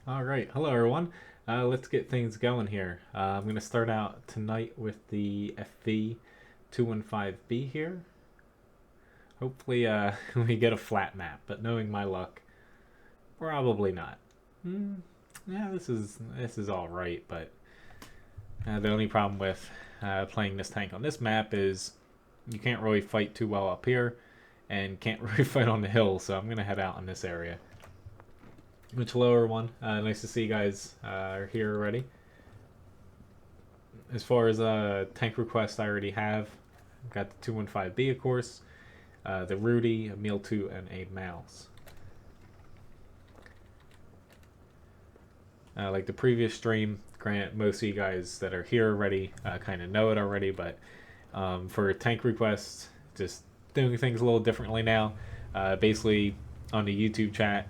All right, hello everyone. Let's get things going here. I'm going to start out tonight with the FV 215B here. Hopefully, we get a flat map, but knowing my luck, probably not. Yeah, this is all right, but the only problem with playing this tank on this map is you can't really fight too well up here, and can't really fight on the hill. So I'm going to head out in this area. Much lower one. Nice to see you guys are here already. As far as tank requests, I already have. I've got the 215B, of course, the Rudy, a Meal 2, and a Mouse. Like the previous stream, granted, most of you guys that are here already kind of know it already, but for tank requests, just doing things a little differently now. Basically, on the YouTube chat,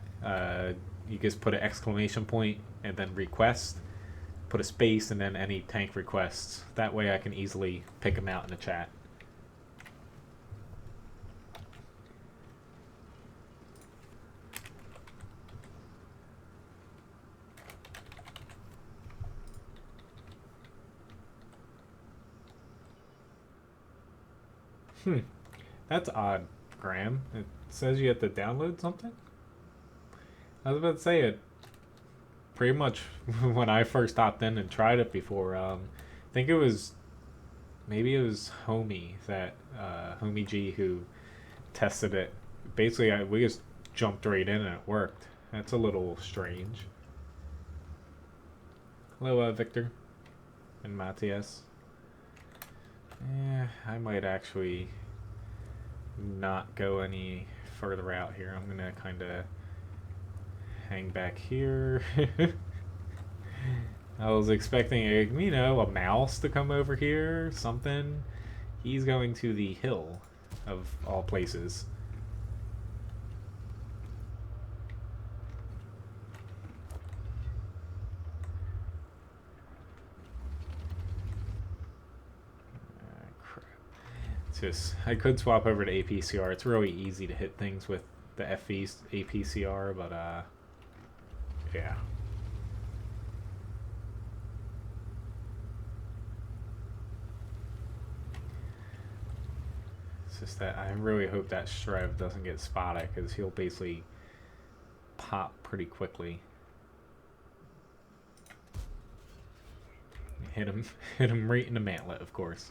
you just put an exclamation point and then request, put a space, and then any tank requests. That way I can easily pick them out in the chat. That's odd, Graham. It says you have to download something? I was about to say it. Pretty much when I first hopped in and tried it before, I think maybe it was Homie that Homie G who tested it. Basically, we just jumped right in and it worked. That's a little strange. Hello, Victor and Matthias. I might actually not go any further out here. I'm gonna kind of hang back here. I was expecting a mouse to come over here, something. He's going to the hill, of all places. Crap. It's just, I could swap over to APCR. It's really easy to hit things with the FV's APCR, but yeah. It's just that I really hope that Shrev doesn't get spotted, because he'll basically pop pretty quickly. Hit him right in the mantlet, of course.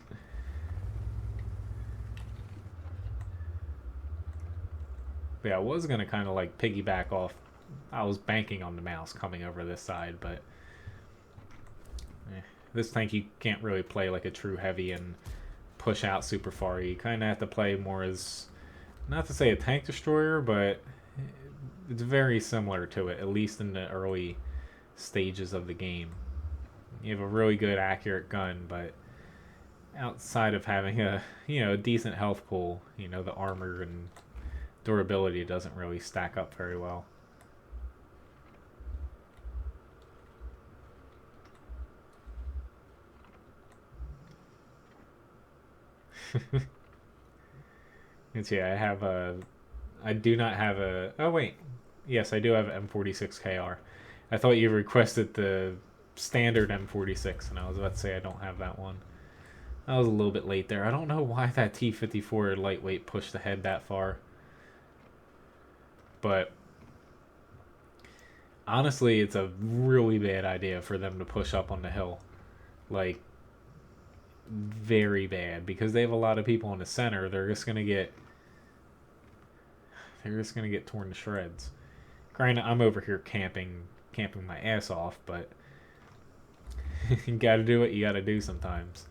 But yeah, I was gonna kind of like piggyback off. I was banking on the mouse coming over this side, but this tank you can't really play like a true heavy and push out super far. You kind of have to play more as, not to say a tank destroyer, but it's very similar to it, at least in the early stages of the game. You have a really good accurate gun, but outside of having a decent health pool, the armor and durability doesn't really stack up very well. I do not have a, oh wait, yes, I do have an M46KR. I thought you requested the standard M46, and I was about to say I don't have that one. I was a little bit late there. I don't know why that T54 lightweight pushed ahead that far. But honestly, it's a really bad idea for them to push up on the hill. Like, very bad, because they have a lot of people in the center. They're just gonna get torn to shreds. Granted, I'm over here camping my ass off, but you gotta do what you gotta do sometimes.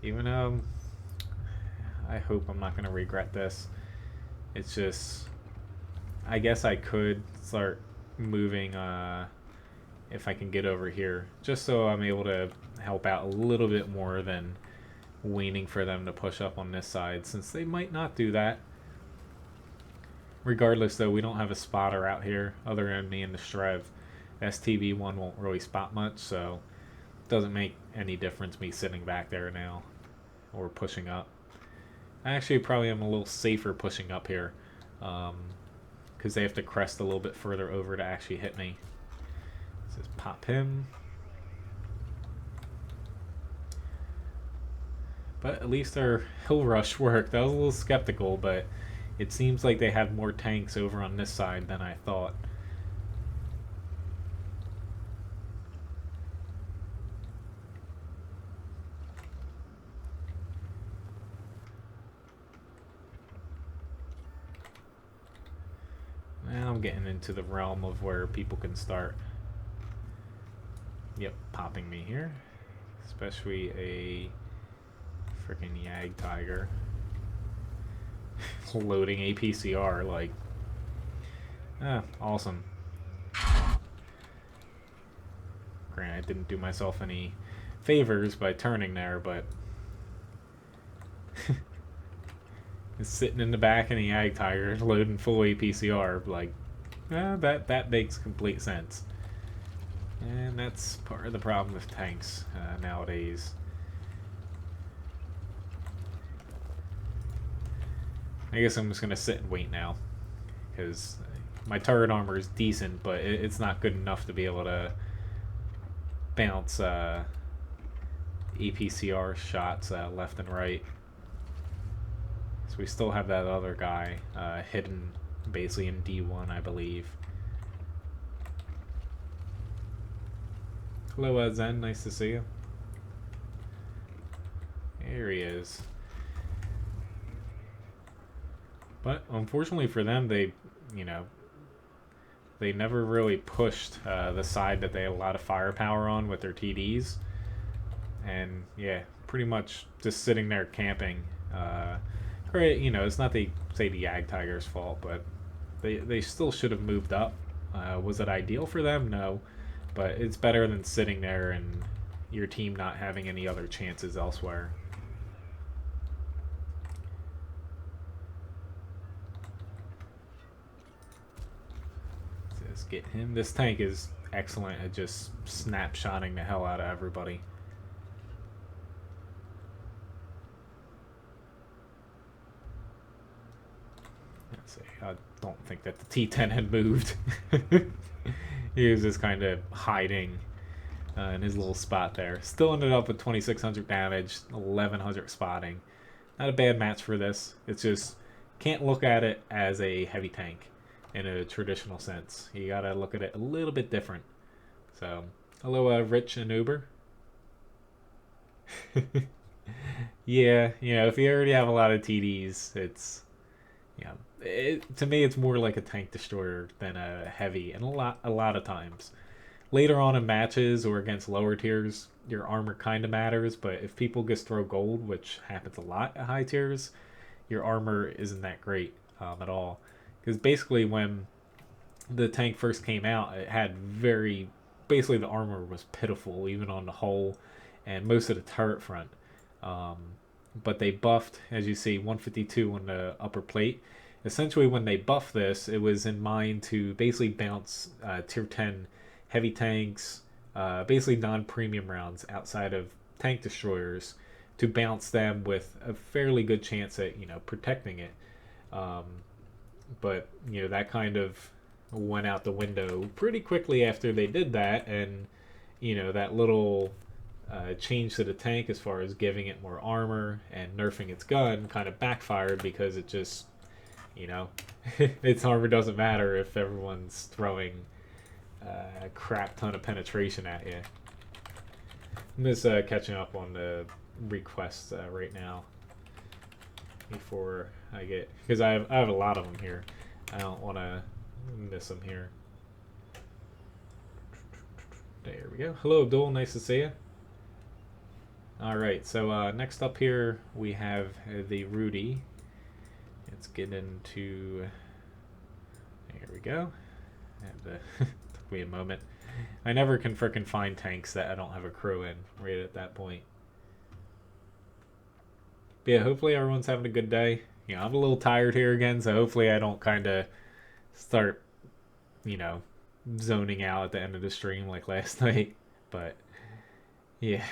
Even I hope I'm not gonna regret this. It's just, I guess I could start moving if I can get over here, just so I'm able to help out a little bit more than waiting for them to push up on this side, since they might not do that. Regardless, though, we don't have a spotter out here other than me and the Shrev. STB1 won't really spot much, so it doesn't make any difference me sitting back there now or pushing up. Actually, probably I'm a little safer pushing up here, because they have to crest a little bit further over to actually hit me. Let's just pop him. But at least their hill rush worked. I was a little skeptical, but it seems like they have more tanks over on this side than I thought. Now I'm getting into the realm of where people can start, yep, popping me here. Especially a freaking Yag Tiger. Loading APCR, like, awesome. Granted, I didn't do myself any favors by turning there, but it's sitting in the back of the Yag Tiger, loading full APCR, like, that makes complete sense. And that's part of the problem with tanks nowadays. I guess I'm just going to sit and wait now, because my turret armor is decent, but it's not good enough to be able to bounce APCR shots left and right. So we still have that other guy hidden basically in D1, I believe. Hello, Zen. Nice to see you. There he is. But unfortunately for them, they never really pushed the side that they had a lot of firepower on with their TDs. And yeah, pretty much just sitting there camping. Great, it's not the Yag Tiger's fault, but they still should have moved up. Was it ideal for them? No. But it's better than sitting there and your team not having any other chances elsewhere. Let's get him. This tank is excellent at just snapshotting the hell out of everybody. Let's see. I don't think that the T10 had moved. He was just kind of hiding in his little spot there. Still ended up with 2,600 damage, 1,100 spotting. Not a bad match for this. It's just, can't look at it as a heavy tank in a traditional sense. You gotta look at it a little bit different. So, hello, Rich and Uber. Yeah, if you already have a lot of TDs, it's, to me, it's more like a tank destroyer than a heavy, and a lot of times. Later on in matches or against lower tiers, your armor kind of matters, but if people just throw gold, which happens a lot at high tiers, your armor isn't that great at all. Because basically when the tank first came out, it had basically the armor was pitiful, even on the hull and most of the turret front. But they buffed, as you see, 152 on the upper plate. Essentially, when they buffed this, it was in mind to basically bounce tier 10 heavy tanks, basically non-premium rounds outside of tank destroyers, to bounce them with a fairly good chance at protecting it. But that kind of went out the window pretty quickly after they did that, and that little change to the tank as far as giving it more armor and nerfing its gun kind of backfired, because it just its armor doesn't matter if everyone's throwing a crap ton of penetration at you. I'm just catching up on the requests right now before I get, because I have a lot of them here. I don't want to miss them here. There we go. Hello, Abdul. Nice to see you. Alright, so next up here we have the Rudy. Let's get into... There we go. And, took me a moment. I never can frickin' find tanks that I don't have a crew in right at that point. But yeah, hopefully everyone's having a good day. I'm a little tired here again, so hopefully I don't kind of start, zoning out at the end of the stream like last night. But, yeah.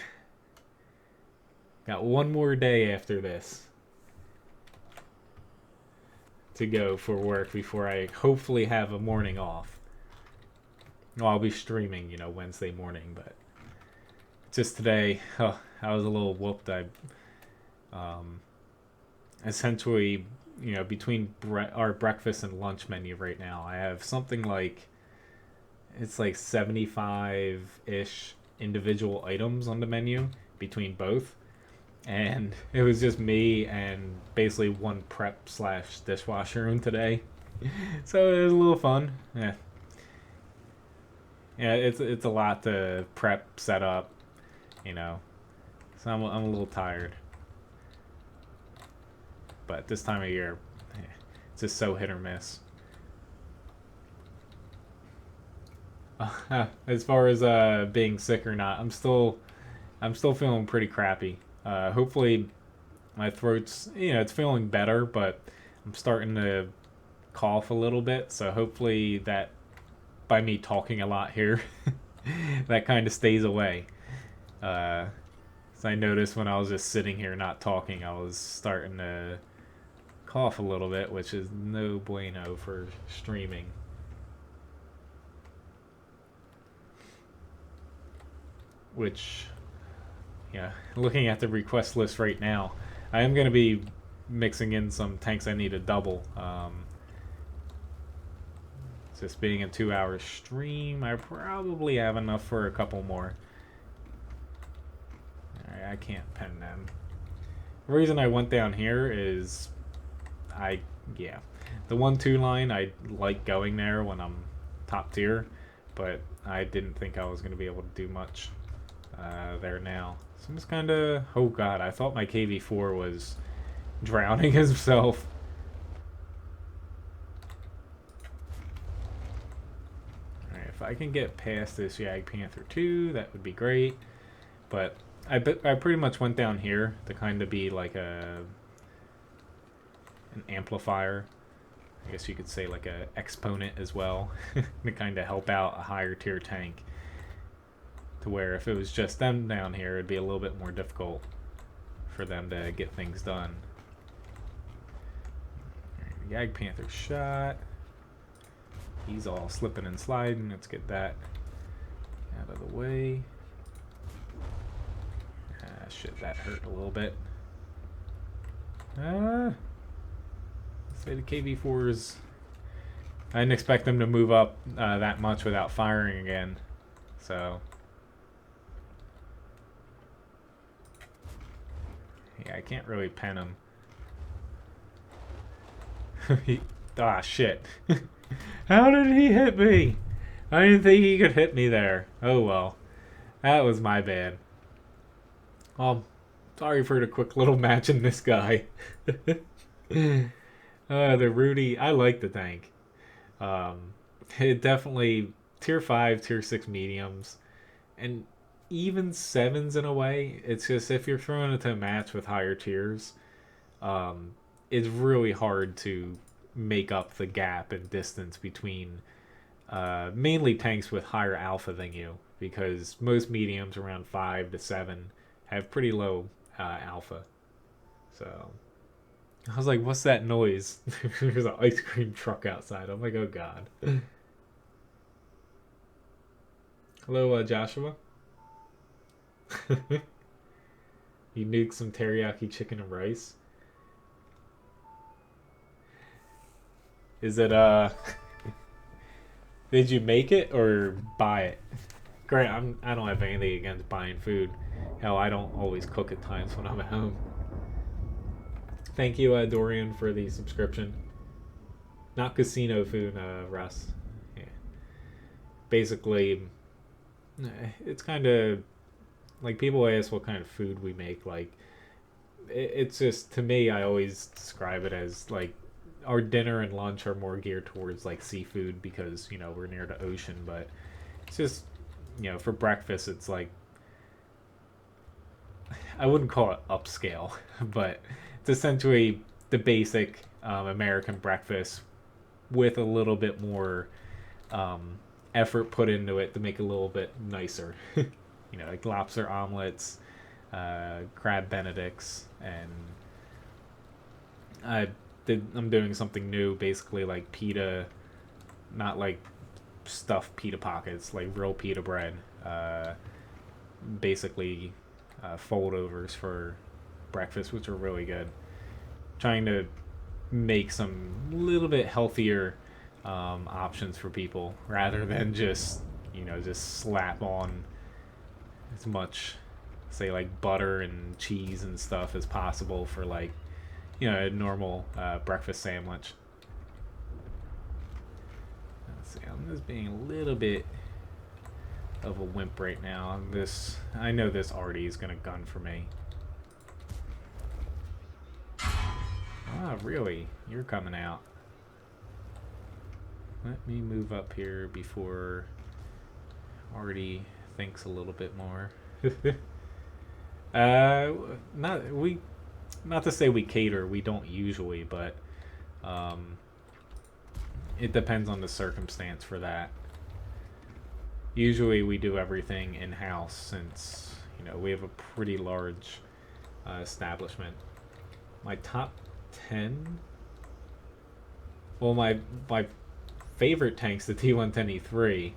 Got one more day after this to go for work before I hopefully have a morning off. well, I'll be streaming, you know, Wednesday morning, but just today, oh, I was a little whooped. Essentially, you know, between our breakfast and lunch menu right now, I have something like, it's like 75-ish individual items on the menu between both. And it was just me and basically one prep slash dishwasher room today. So it was a little fun. Yeah. Yeah, it's a lot to prep, set up, you know. So I'm a little tired. But this time of year, it's just so hit or miss. As far as being sick or not, I'm still feeling pretty crappy. Hopefully my throat's, you know, it's feeling better, but I'm starting to cough a little bit, so hopefully that by me talking a lot here that kind of stays away. So I noticed when I was just sitting here not talking, I was starting to cough a little bit, which is no bueno for streaming. Which, yeah, looking at the request list right now, I am going to be mixing in some tanks I need to double. This being a 2-hour stream, I probably have enough for a couple more. Alright, I can't pen them. The reason I went down here is the 1-2 line, I like going there when I'm top tier, but I didn't think I was going to be able to do much there now. So I'm just kind of, oh god, I thought my KV4 was drowning himself. Alright, if I can get past this Jagdpanther 2, that would be great. But I pretty much went down here to kind of be like an amplifier. I guess you could say like a exponent as well to kind of help out a higher tier tank. To where if it was just them down here, it'd be a little bit more difficult for them to get things done. Right, Jagdpanther shot. He's all slipping and sliding. Let's get that out of the way. Ah, shit, that hurt a little bit. Let's say the KV4s. I didn't expect them to move up that much without firing again. So. Yeah, I can't really pen him. Shit. How did he hit me? I didn't think he could hit me there. Oh well. That was my bad. Sorry for the quick little match in this guy. The Rudy, I like the tank. It definitely tier 5, tier 6 mediums. And even 7s in a way. It's just if you're throwing into a match with higher tiers, it's really hard to make up the gap and distance between mainly tanks with higher alpha than you, because most mediums around 5 to 7 have pretty low alpha. So I was like, what's that noise? There's an ice cream truck outside. I'm like, oh god. Hello, Joshua. You nuked some teriyaki chicken and rice. Is it did you make it or buy it? Great, I don't have anything against buying food. Hell, I don't always cook at times when I'm at home. Thank you, Dorian, for the subscription. Not casino food, Russ. Yeah. Basically, it's kind of like people ask what kind of food we make. Like, it's just, to me, I always describe it as like our dinner and lunch are more geared towards like seafood because, you know, we're near the ocean. But it's just, you know, for breakfast, it's like, I wouldn't call it upscale, but it's essentially the basic American breakfast with a little bit more effort put into it to make it a little bit nicer. You know, like lobster omelets, crab benedicts, and I'm doing something new, basically like pita, not like stuffed pita pockets, like real pita bread. Basically, foldovers for breakfast, which are really good. Trying to make some little bit healthier options for people rather than just just slap on as much, say, like butter and cheese and stuff as possible for like a normal breakfast sandwich. Let's see, I'm just being a little bit of a wimp right now. I know this Artie is gonna gun for me. Ah, really? You're coming out. Let me move up here before Artie thinks a little bit more. Not to say we cater, we don't usually, but it depends on the circumstance for that. Usually we do everything in-house since we have a pretty large establishment. My top 10, well, my favorite tank's the T110E3.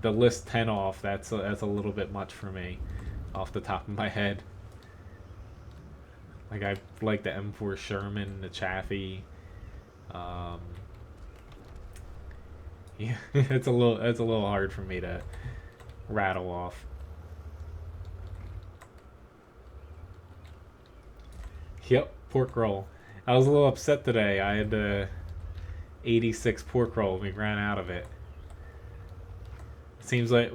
The list 10 off, that's a little bit much for me off the top of my head. Like, I like the M4 Sherman, the Chaffee. Yeah, it's a little hard for me to rattle off. Yep, pork roll. I was a little upset today. I had 86 pork roll. We ran out of it. Seems like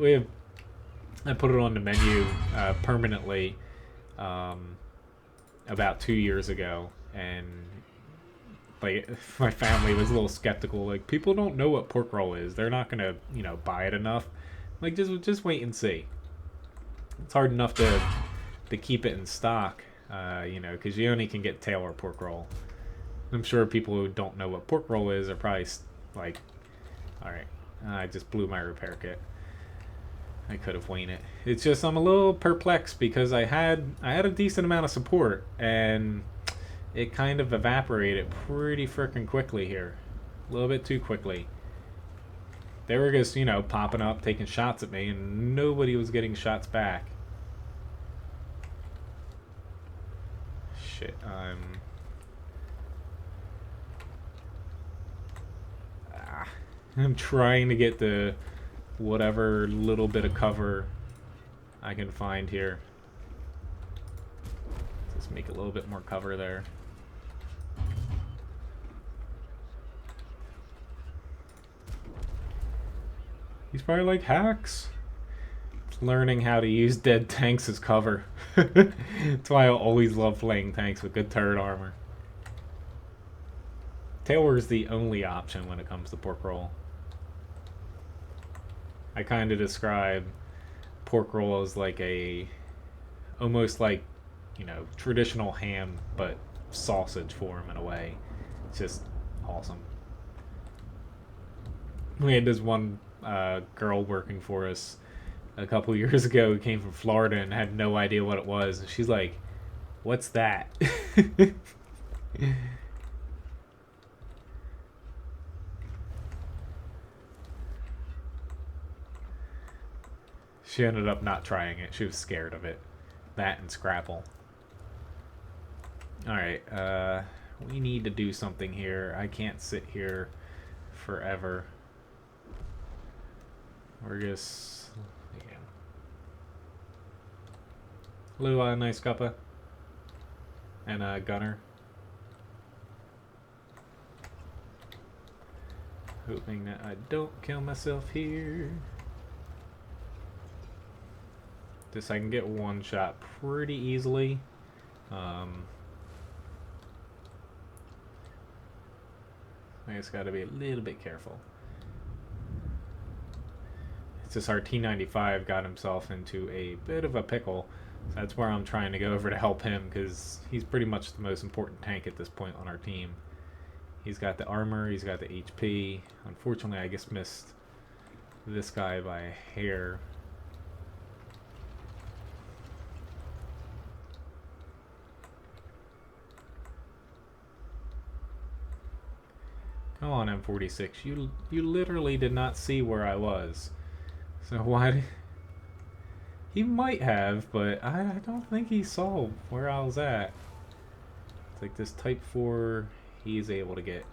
I put it on the menu permanently about 2 years ago, and like my family was a little skeptical. Like, people don't know what pork roll is. They're not gonna buy it enough. Like, just wait and see. It's hard enough to keep it in stock, because you only can get tail or pork roll. I'm sure people who don't know what pork roll is are probably like, all right, I just blew my repair kit. I could have winged it. It's just I'm a little perplexed because I had a decent amount of support, and it kind of evaporated pretty freaking quickly here. A little bit too quickly. They were just, popping up, taking shots at me, and nobody was getting shots back. Shit, I'm trying to get the whatever little bit of cover I can find here. Just make a little bit more cover there. He's probably like, hacks. Learning how to use dead tanks as cover. That's why I always love playing tanks with good turret armor. Tailor is the only option when it comes to pork roll. I kind of describe pork roll as like almost like, traditional ham, but sausage form in a way. It's just awesome. We had this one girl working for us a couple years ago who came from Florida and had no idea what it was. And she's like, "What's that?" She ended up not trying it. She was scared of it. That and Scrapple. Alright, we need to do something here. I can't sit here forever. We're just... yeah. Levi, nice cuppa. And Gunner. Hoping that I don't kill myself here. This I can get one shot pretty easily. I just got to be a little bit careful. It's just our T95 got himself into a bit of a pickle. So that's where I'm trying to go over to help him, because he's pretty much the most important tank at this point on our team. He's got the armor, he's got the HP. Unfortunately, I just missed this guy by a hair. Come on, M46. You literally did not see where I was. So why did... He might have, but I don't think he saw where I was at. It's like this Type 4, he's able to get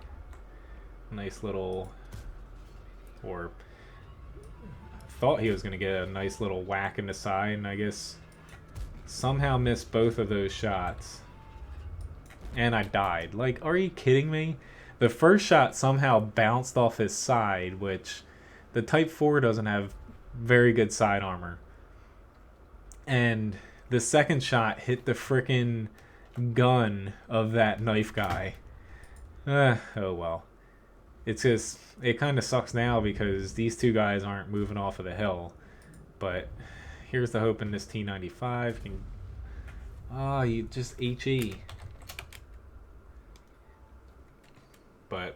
a nice little... Or... thought he was going to get a nice little whack in the side, and I guess somehow missed both of those shots. And I died. Like, are you kidding me? The first shot somehow bounced off his side, which the Type 4 doesn't have very good side armor. And the second shot hit the frickin' gun of that knife guy. Oh well. It's just, it kind of sucks now because these two guys aren't moving off of the hill. But here's the hope in this T95 can... Ah, you just HE. But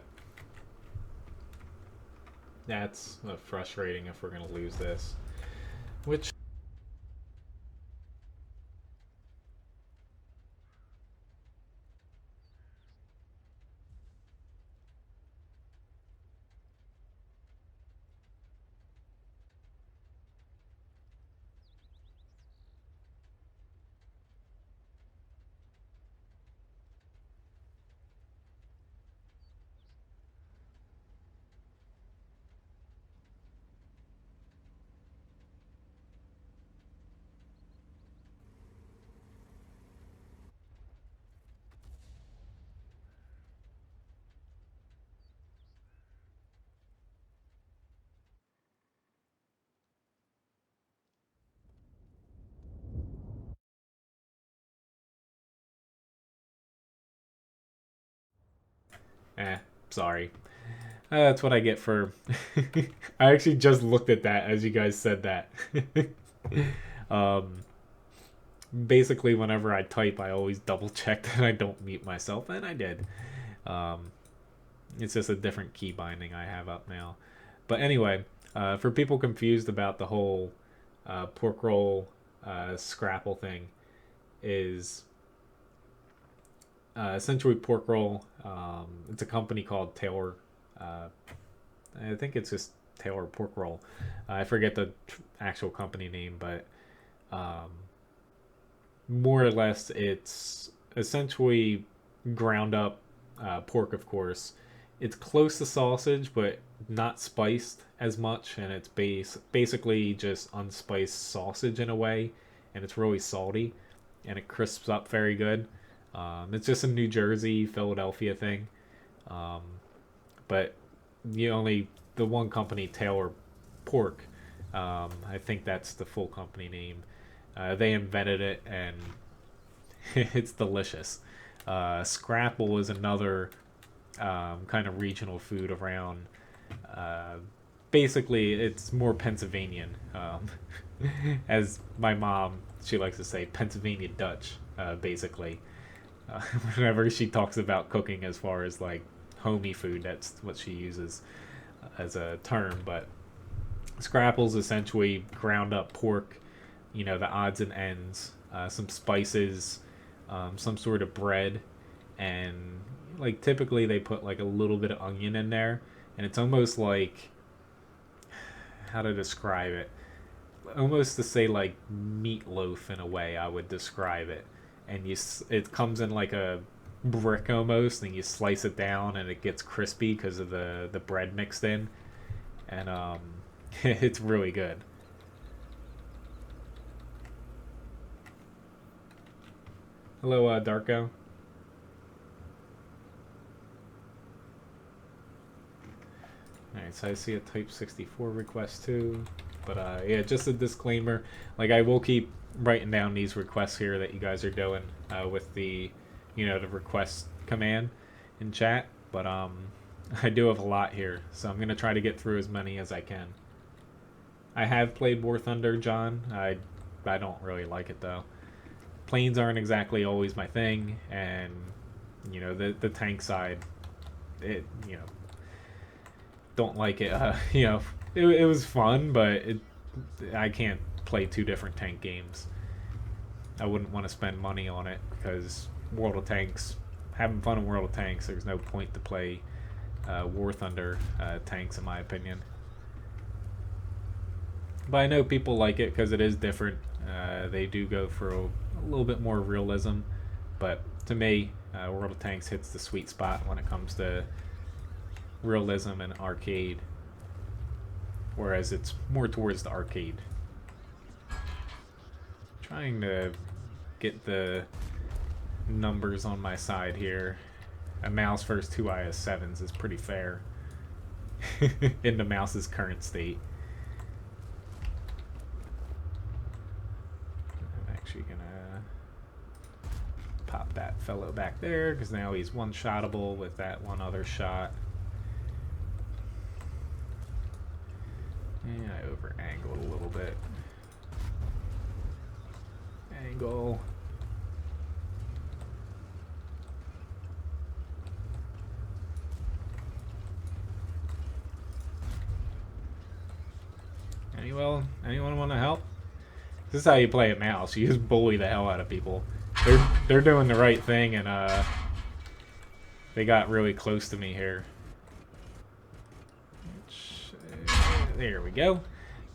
that's frustrating if we're going to lose this. Which... sorry. That's what I get for... I actually just looked at that as you guys said that. Basically, whenever I type, I always double check that I don't mute myself, and I did. It's just a different key binding I have up now. But anyway, for people confused about the whole pork roll scrapple thing, is essentially pork roll. It's a company called Taylor. I think it's just Taylor Pork Roll. I forget the actual company name, but more or less it's essentially ground up pork, of course. It's close to sausage, but not spiced as much, and it's basically just unspiced sausage in a way, and it's really salty, and it crisps up very good. It's just a New Jersey, Philadelphia thing. But the one company, Taylor Pork, I think that's the full company name. They invented it, and it's delicious. Scrapple is another kind of regional food around. Basically, it's more Pennsylvanian. As my mom, she likes to say, Pennsylvania Dutch, basically. Whenever she talks about cooking as far as like homey food, that's what she uses as a term. But scrapple's essentially ground up pork, the odds and ends, some spices, some sort of bread, and like typically they put like a little bit of onion in there, and it's almost like, how to describe it, almost to say like meatloaf in a way I would describe it. And it comes in like a brick almost, and you slice it down and it gets crispy because of the bread mixed in, and it's really good. Hello, Darko. Alright, so I see a Type 64 request too, but yeah, just a disclaimer, like I will keep writing down these requests here that you guys are doing with the the request command in chat, but I do have a lot here, so I'm gonna try to get through as many as I can. I have played War Thunder, John. I don't really like it though. Planes aren't exactly always my thing, and the tank side, it don't like it. It was fun, but I can't play two different tank games. I wouldn't want to spend money on it because World of Tanks, having fun in World of Tanks, there's no point to play War Thunder tanks, in my opinion. But I know people like it because it is different. They do go for a little bit more realism. But to me, World of Tanks hits the sweet spot when it comes to realism and arcade. Whereas it's more towards the arcade. Trying to get the numbers on my side here. A mouse versus 2 IS-7s is pretty fair in the mouse's current state. I'm actually gonna pop that fellow back there because now he's one-shottable with that one other shot. And I over-angled a little bit. Angle. Anyone want to help? This is how you play a mouse. You just bully the hell out of people. They're doing the right thing, and they got really close to me here. There we go.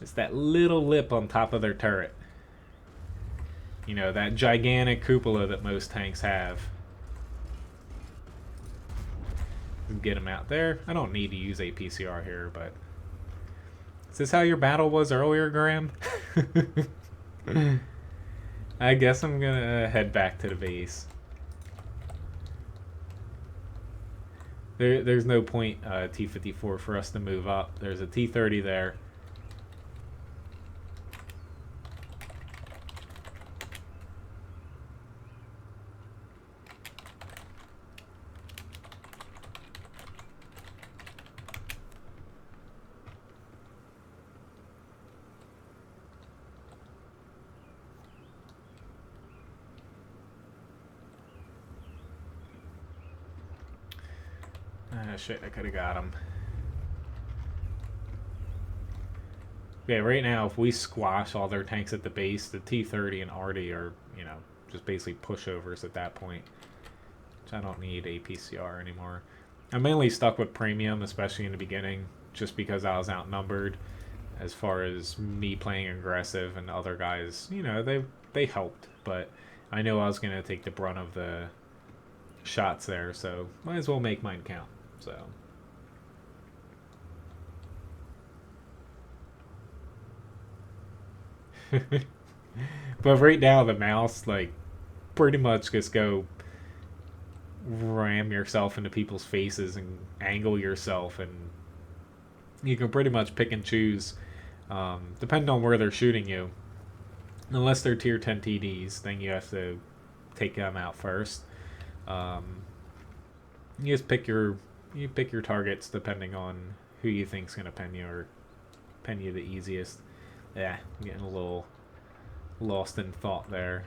It's that little lip on top of their turret. You know, that gigantic cupola that most tanks have. Get them out there. I don't need to use a PCR here, but... Is this how your battle was earlier, Graham? I guess I'm gonna head back to the base. There's no point T-54 for us to move up. There's a T-30 there. Ah, shit, I could have got him. Yeah, right now, if we squash all their tanks at the base, the T-30 and Arty are, you know, just basically pushovers at that point. Which I don't need a PCR anymore. I'm mainly stuck with Premium, especially in the beginning, just because I was outnumbered as far as me playing aggressive, and other guys, you know, they helped, but I know I was going to take the brunt of the shots there, so might as well make mine count. So but right now the mouse, like, pretty much just go ram yourself into people's faces and angle yourself, and you can pretty much pick and choose depending on where they're shooting you. Unless they're tier 10 TDs, then you have to take them out first. You just pick your targets depending on who you think's gonna pen you, or pen you the easiest. Yeah, I'm getting a little lost in thought there.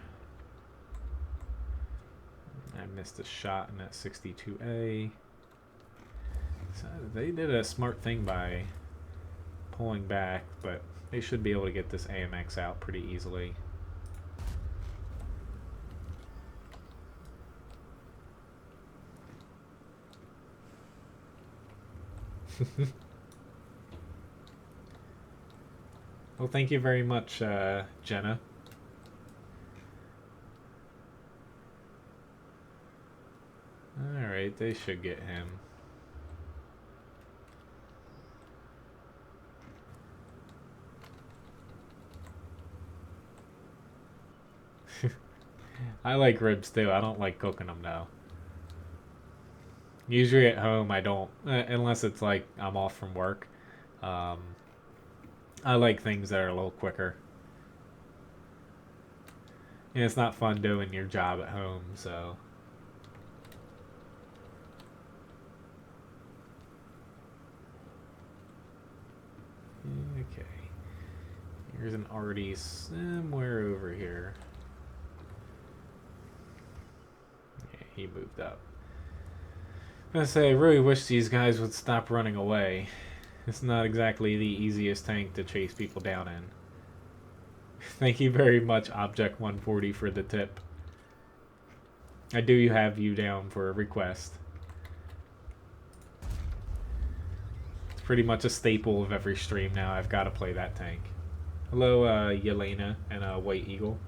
I missed a shot in that 62A. So they did a smart thing by pulling back, but they should be able to get this AMX out pretty easily. Well, thank you very much, Jenna. Alright, they should get him. I like ribs too. I don't like cooking them though. Usually at home I don't, unless it's like I'm off from work. I like things that are a little quicker. And it's not fun doing your job at home, so. Okay. Here's an Arty somewhere over here. Yeah, he moved up. I say, I really wish these guys would stop running away. It's not exactly the easiest tank to chase people down in. Thank you very much, Object 140, for the tip. I do have you down for a request. pretty much a staple of every stream now. I've got to play that tank. Hello, Yelena and White Eagle.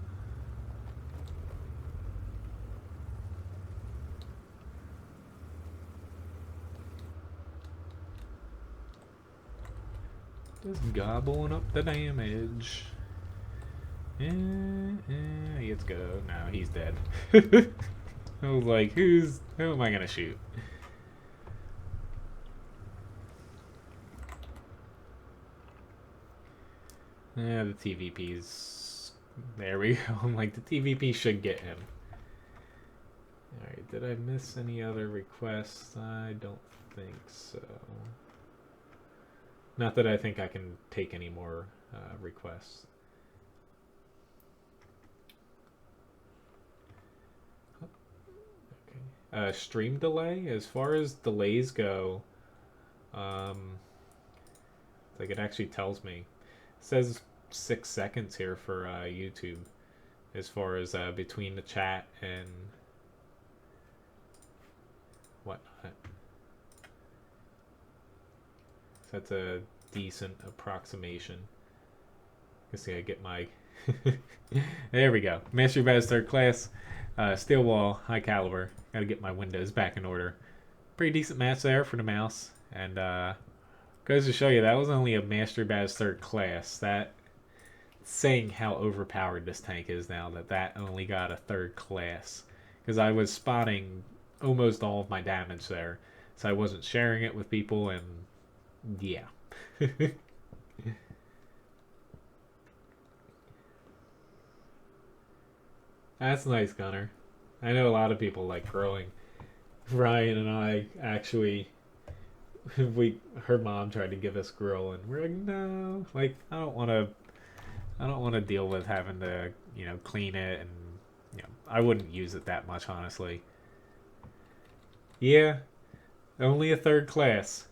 Just gobbling up the damage. Let's go. No, he's dead. I was like, who am I gonna shoot? Yeah, the TVP's... There we go. I'm like, the TVP should get him. Alright, did I miss any other requests? I don't think so. Not that I think I can take any more requests. Okay. Stream delay? As far as delays go, like it actually tells me. It says 6 seconds here for YouTube, as far as between the chat and whatnot. So that's a decent approximation. Let's see, I get my... There we go. Mastery Badge 3rd class. Steel wall, high caliber. Gotta get my windows back in order. Pretty decent match there for the mouse. And goes to show you, that was only a Mastery Badge 3rd class. That saying how overpowered this tank is now, that only got a 3rd class. Because I was spotting almost all of my damage there. So I wasn't sharing it with people, and yeah. That's nice, Gunner. I know a lot of people like growing. Ryan and I actually, her mom tried to give us grill, and we're like, no, like I don't want to deal with having to, clean it, and I wouldn't use it that much, honestly. Yeah, only a 3rd class.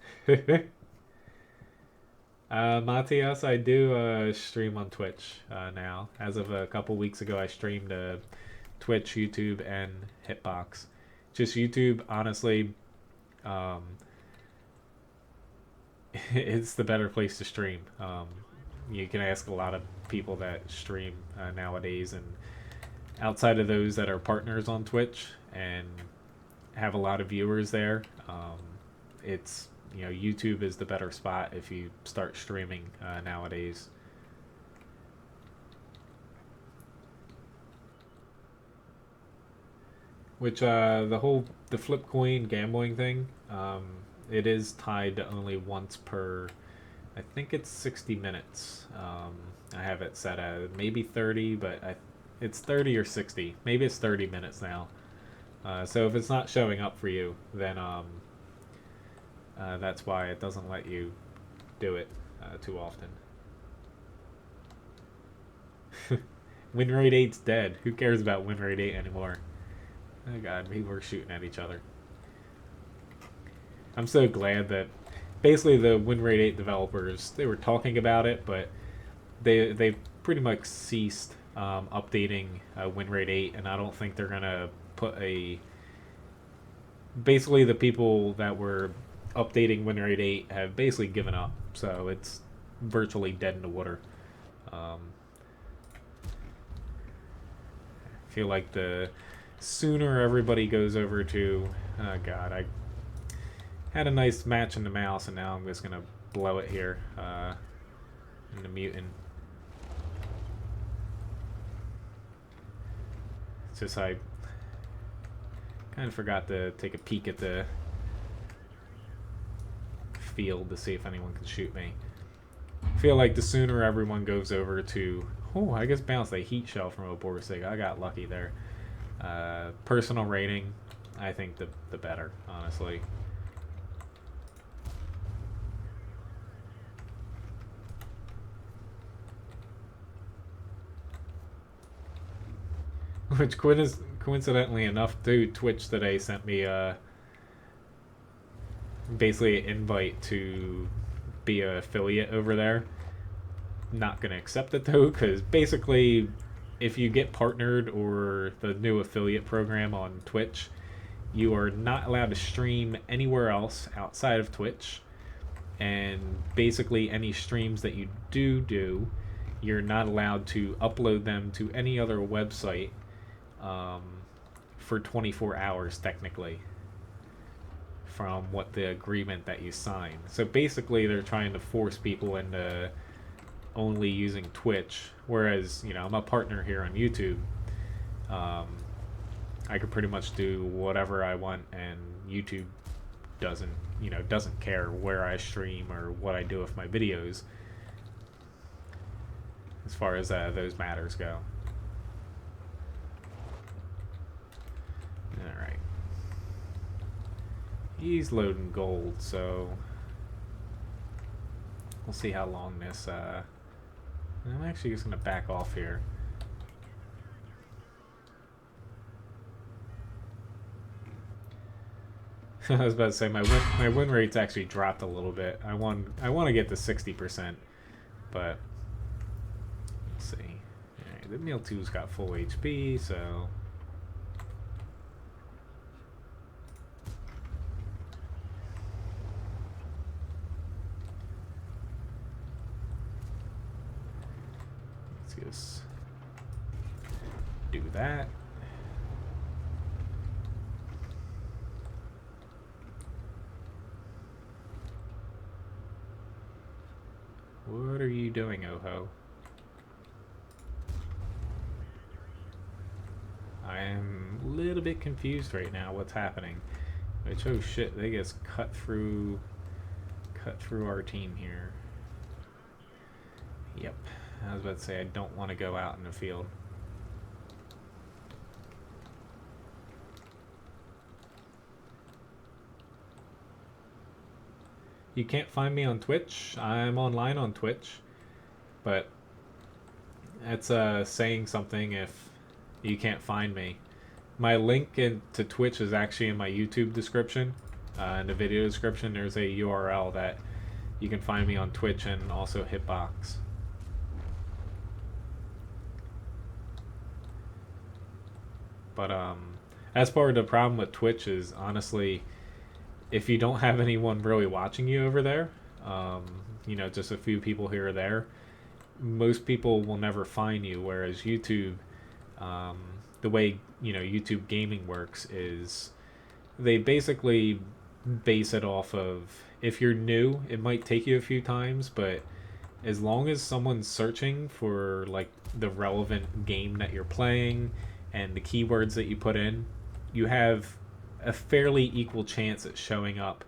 Matthias, I do stream on Twitch now. As of a couple weeks ago, I streamed Twitch, YouTube, and Hitbox. Just YouTube, honestly, it's the better place to stream. You can ask a lot of people that stream nowadays, and outside of those that are partners on Twitch and have a lot of viewers there, it's... YouTube is the better spot if you start streaming nowadays. Which, the flip coin gambling thing, it is tied to only once per, I think it's 60 minutes. I have it set at maybe 30, but it's 30 or 60. Maybe it's 30 minutes now. So if it's not showing up for you, then that's why it doesn't let you do it too often. Win rate 8's dead. Who cares about win rate 8 anymore? Oh god, we were shooting at each other. I'm so glad that basically the win rate 8 developers, they were talking about it, but they pretty much ceased updating win rate 8, and I don't think they're gonna put a... Basically the people that were updating win rate 8 have basically given up, so it's virtually dead in the water. I feel like the sooner everybody goes over to... Oh god, I had a nice match in the mouse, and now I'm just gonna blow it here in the mutant. It's just I kind of forgot to take a peek at the field to see if anyone can shoot me. I feel like the sooner everyone goes over to... Oh, I just bounced a heat shell from a Borsig. I got lucky there. Personal rating, I think the better, honestly. Which coincidentally enough, dude, Twitch today sent me basically an invite to be an affiliate over there. Not gonna accept it though, because basically if you get partnered or the new affiliate program on Twitch, you are not allowed to stream anywhere else outside of Twitch. and basically any streams that you do, you're not allowed to upload them to any other website um, for 24 hours technically from what the agreement that you signed. So basically they're trying to force people into only using Twitch, whereas, you know, I'm a partner here on YouTube. I could pretty much do whatever I want, and YouTube doesn't care where I stream or what I do with my videos as far as those matters go. Alright. He's loading gold, so we'll see how long this I'm actually just gonna back off here. I was about to say my win rate's actually dropped a little bit. I want to get to 60%, but let's see. Alright, the meal 2's got full HP, so let's just do that. What are you doing, Oho? I am a little bit confused right now what's happening. Which, oh shit, they just cut through our team here. Yep. I was about to say I don't want to go out in the field. You can't find me on Twitch. I'm online on Twitch, but that's saying something if you can't find me. My link to Twitch is actually in my YouTube description. In the video description, there's a URL that you can find me on Twitch and also Hitbox. But as part of the problem with Twitch is, honestly, if you don't have anyone really watching you over there, you know, just a few people here or there, most people will never find you. Whereas YouTube, the way, you know, YouTube gaming works is they basically base it off of, if you're new, it might take you a few times, but as long as someone's searching for like the relevant game that you're playing and the keywords that you put in, you have a fairly equal chance at showing up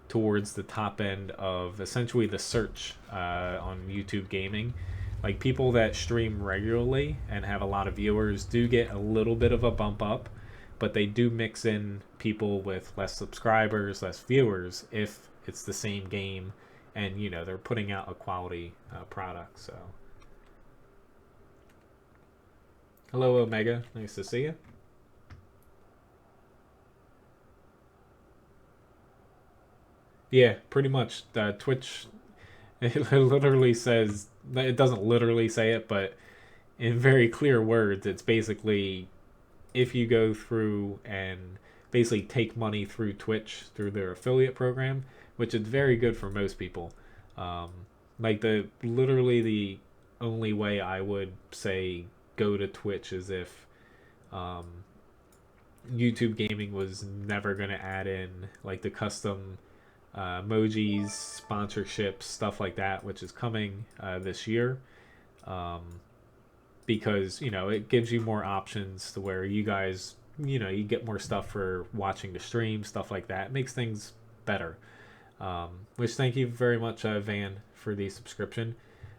towards the top end of essentially the search on YouTube gaming. Like, people that stream regularly and have a lot of viewers do get a little bit of a bump up, but they do mix in people with less subscribers, less viewers, if it's the same game and, you know, they're putting out a quality product. So hello, Omega, nice to see you. Yeah, pretty much. Twitch, it literally says, it doesn't literally say it, but in very clear words, it's basically, if you go through and basically take money through Twitch, through their affiliate program, which is very good for most people. Like, literally the only way I would say go to Twitch is if YouTube gaming was never going to add in like the custom emojis, sponsorships, stuff like that, which is coming this year, because, you know, it gives you more options to where you guys, you know, you get more stuff for watching the stream, stuff like that. It makes things better. Which, thank you very much, Van, for the subscription.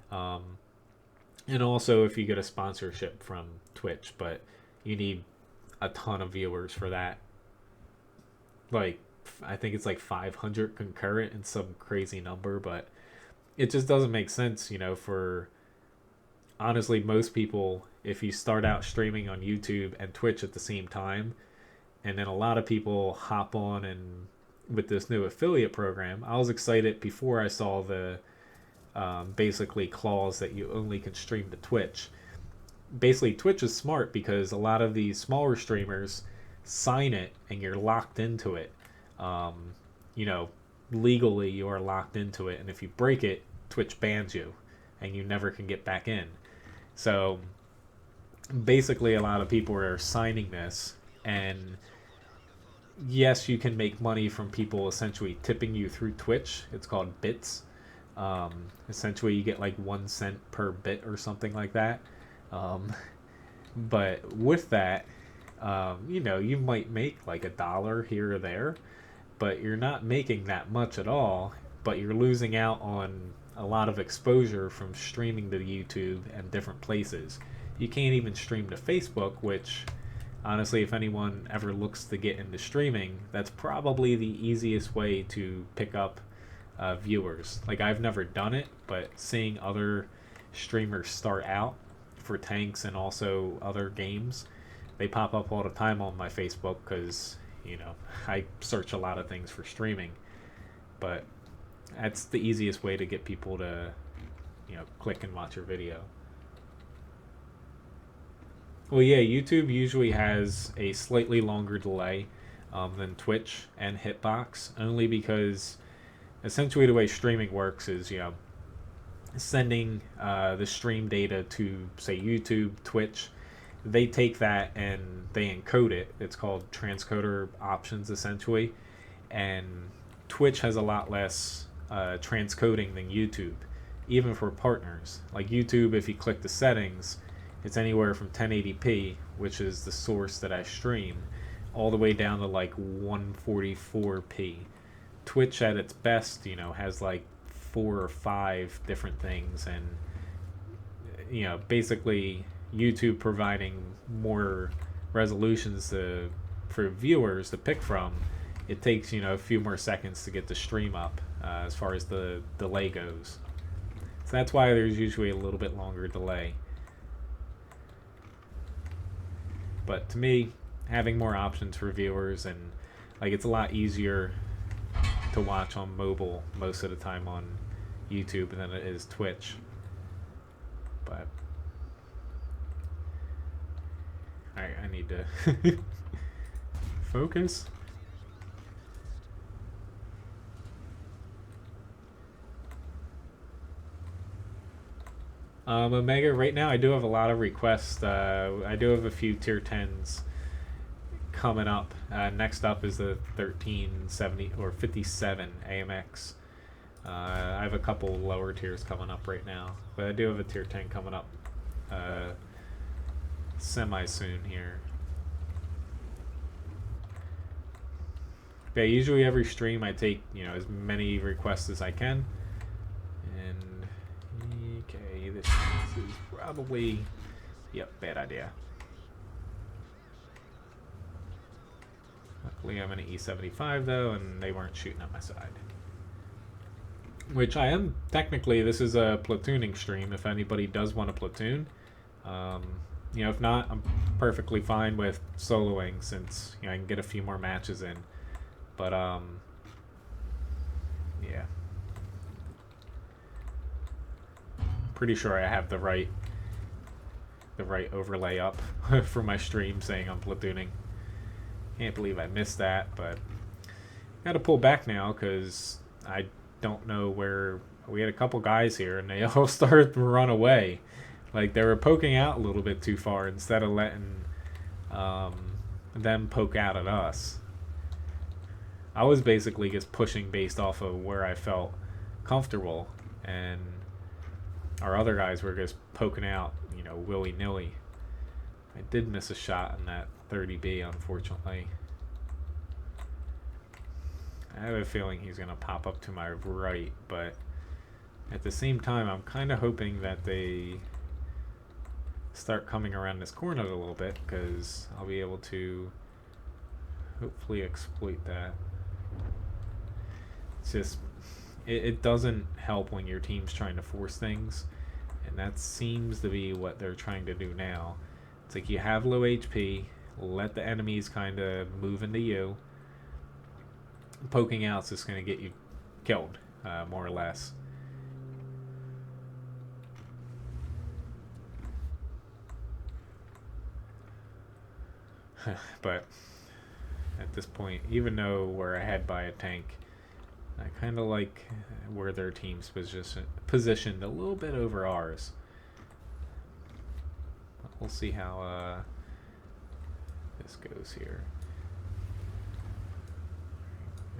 And also if you get a sponsorship from Twitch, but you need a ton of viewers for that. Like, I think it's like 500 concurrent and some crazy number, but it just doesn't make sense, you know, for honestly most people. If you start out streaming on YouTube and Twitch at the same time, and then a lot of people hop on and with this new affiliate program, I was excited before I saw the basically clause that you only can stream to Twitch. Basically, Twitch is smart because a lot of these smaller streamers sign it and you're locked into it. You know, legally you are locked into it, and if you break it, Twitch bans you, and you never can get back in. So basically, a lot of people are signing this, and yes, you can make money from people essentially tipping you through Twitch. It's called bits. Essentially, you get like 1 cent per bit or something like that. Um, but with that, you might make like $1 here or there, but you're not making that much at all. But you're losing out on a lot of exposure from streaming to YouTube and different places. You can't even stream to Facebook, which honestly, if anyone ever looks to get into streaming, that's probably the easiest way to pick up viewers. Like, I've never done it, but seeing other streamers start out for tanks and also other games, they pop up all the time on my Facebook because, I search a lot of things for streaming. But that's the easiest way to get people to, click and watch your video. Well, yeah, YouTube usually has a slightly longer delay than Twitch and Hitbox, only because essentially the way streaming works is, sending the stream data to, say, YouTube, Twitch. They take that and they encode it. It's called transcoder options, essentially. And Twitch has a lot less transcoding than YouTube, even for partners. Like YouTube, if you click the settings, it's anywhere from 1080p, which is the source that I stream, all the way down to like 144p. Twitch at its best, has like 4 or 5 different things, and basically YouTube providing more resolutions for viewers to pick from. It takes a few more seconds to get the stream up as far as the delay goes. So that's why there's usually a little bit longer delay. But to me, having more options for viewers, and like, it's a lot easier to watch on mobile most of the time on YouTube than it is Twitch. But I need to focus. Omega, right now I do have a lot of requests. I do have a few tier 10s coming up. Next up is the 1370 or 57 AMX. I have a couple lower tiers coming up right now, but I do have a tier 10 coming up semi soon here. But usually every stream I take as many requests as I can. Okay, this is probably, bad idea. Luckily I'm in an E75 though, and they weren't shooting at my side. Which I am, technically, this is a platooning stream if anybody does want a platoon. If not, I'm perfectly fine with soloing since I can get a few more matches in. But yeah. Pretty sure I have the right overlay up for my stream saying I'm platooning. Can't believe I missed that, but gotta pull back now because I don't know where. We had a couple guys here and they all started to run away. Like, they were poking out a little bit too far instead of letting them poke out at us. I was basically just pushing based off of where I felt comfortable, and our other guys were just poking out, willy-nilly. I did miss a shot in that 30B, unfortunately. I have a feeling he's going to pop up to my right, but at the same time, I'm kind of hoping that they start coming around this corner a little bit, because I'll be able to hopefully exploit that. It's just, it doesn't help when your team's trying to force things, and that seems to be what they're trying to do now. It's like, you have low HP, let the enemies kind of move into you. Poking out's just going to get you killed, more or less. But at this point, even though we're ahead by a tank, I kind of like where their team's positioned a little bit over ours. We'll see how this goes here.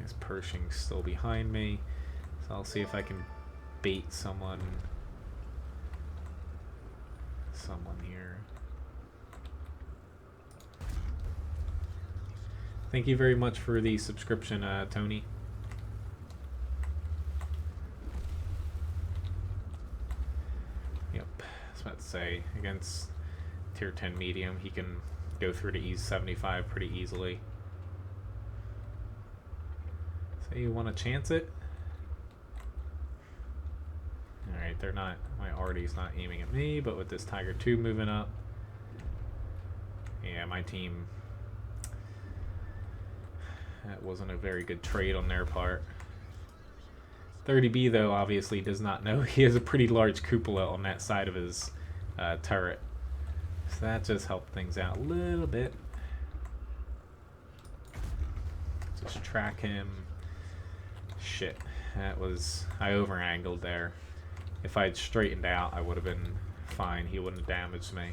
This Pershing's still behind me, so I'll see if I can bait someone here. Thank you very much for the subscription, Tony. Yep, I was about to say, against tier 10 medium, he can go through to ease 75 pretty easily. So you want to chance it? Alright, they're not, my Artie's not aiming at me, but with this Tiger 2 moving up, yeah, my team, that wasn't a very good trade on their part. 30B, though, obviously does not know he has a pretty large cupola on that side of his turret. So that just helped things out a little bit. Just track him. Shit, that was, I over-angled there. If I had straightened out, I would have been fine. He wouldn't have damaged me.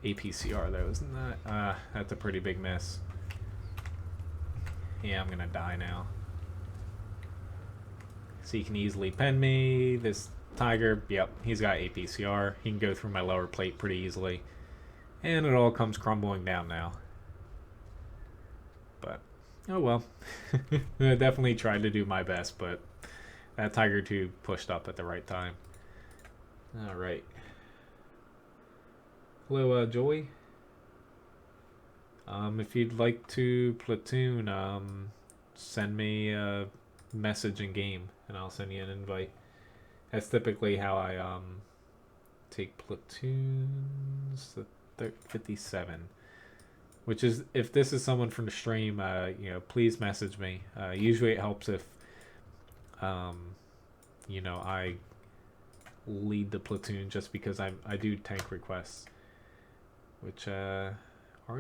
APCR though, isn't that? That's a pretty big miss. Yeah, I'm gonna die now. So he can easily pen me. This Tiger, yep, he's got APCR. He can go through my lower plate pretty easily. And it all comes crumbling down now. But, oh well. I definitely tried to do my best, but that Tiger 2 pushed up at the right time. Alright. Hello, Joey. If you'd like to platoon, send me a message in game, and I'll send you an invite. That's typically how I take platoons. 57, which is, if this is someone from the stream, you know, please message me. Usually it helps if you know, I lead the platoon, just because I do tank requests. Which, are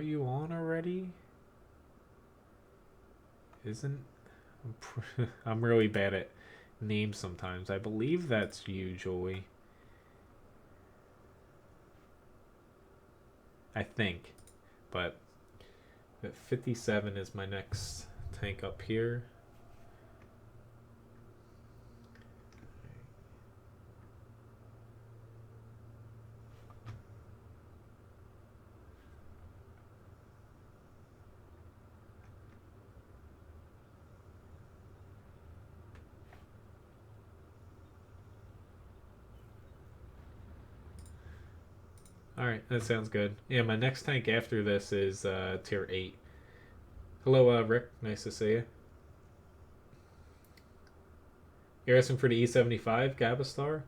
you on already? Isn't... I'm really bad at names sometimes. I believe that's you, Joey. I think. But 57 is my next tank up here. Alright, that sounds good. Yeah, my next tank after this is tier 8. Hello, Rick. Nice to see you. You're asking for the E75 Gabastar?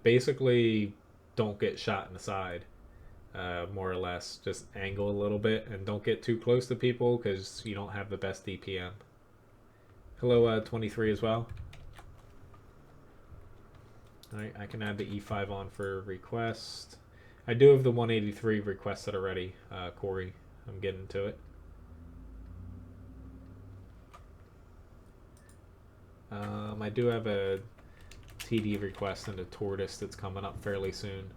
Basically, don't get shot in the side, more or less. Just angle a little bit and don't get too close to people because you don't have the best DPM. Hello, 23 as well. Alright, I can add the E5 on for request. I do have the 183 requested already, Corey. I'm getting to it. I do have a TD request and a Tortoise that's coming up fairly soon.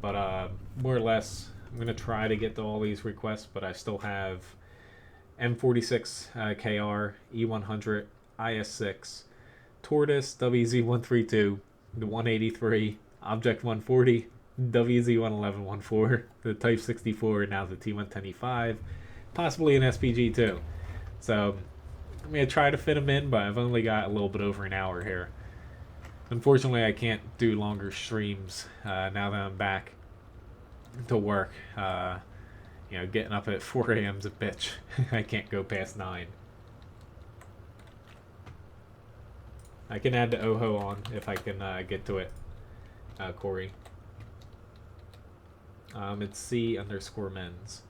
But more or less, I'm going to try to get to all these requests, but I still have M46 KR, E100, IS6, Tortoise, WZ132, the 183, Object 140, WZ111-14, the Type 64, and now the T110E5, possibly an SPG too. So I'm going to try to fit them in, but I've only got a little bit over an hour here. Unfortunately, I can't do longer streams now that I'm back to work. You know, getting up at 4 a.m.'s a bitch. I can't go past 9. I can add the OHO on if I can get to it, Corey. It's C_Menz.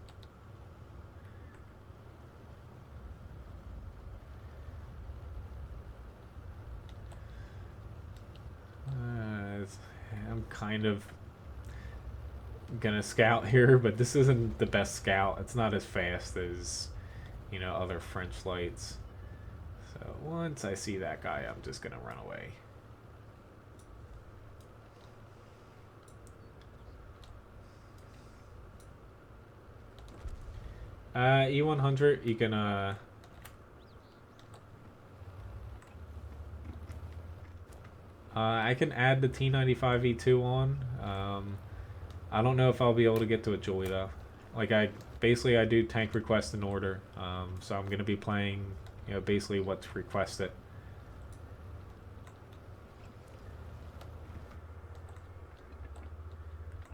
I'm kind of gonna scout here, but this isn't the best scout. It's not as fast as, you know, other French lights. So once I see that guy, I'm just gonna run away. E100, you can I can add the T95 E2 on. I don't know if I'll be able to get to it, Julie, though. Like, I do tank request in order. So I'm gonna be playing, you know, basically what's requested.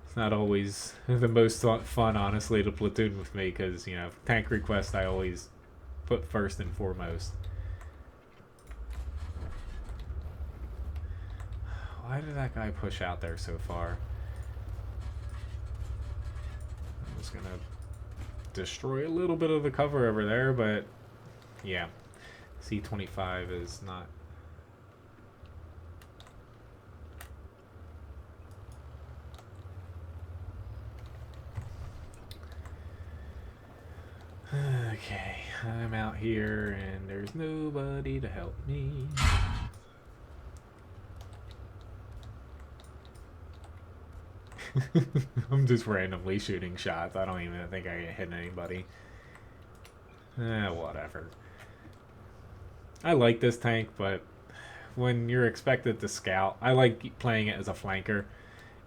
It's not always the most fun, honestly, to platoon with me, because, you know, tank request I always put first and foremost. Why did that guy push out there so far? I'm just gonna destroy a little bit of the cover over there, but yeah, C25 is not. Okay, I'm out here and there's nobody to help me. I'm just randomly shooting shots. I don't even think I can hit anybody. Whatever. I like this tank, but when you're expected to scout, I like playing it as a flanker.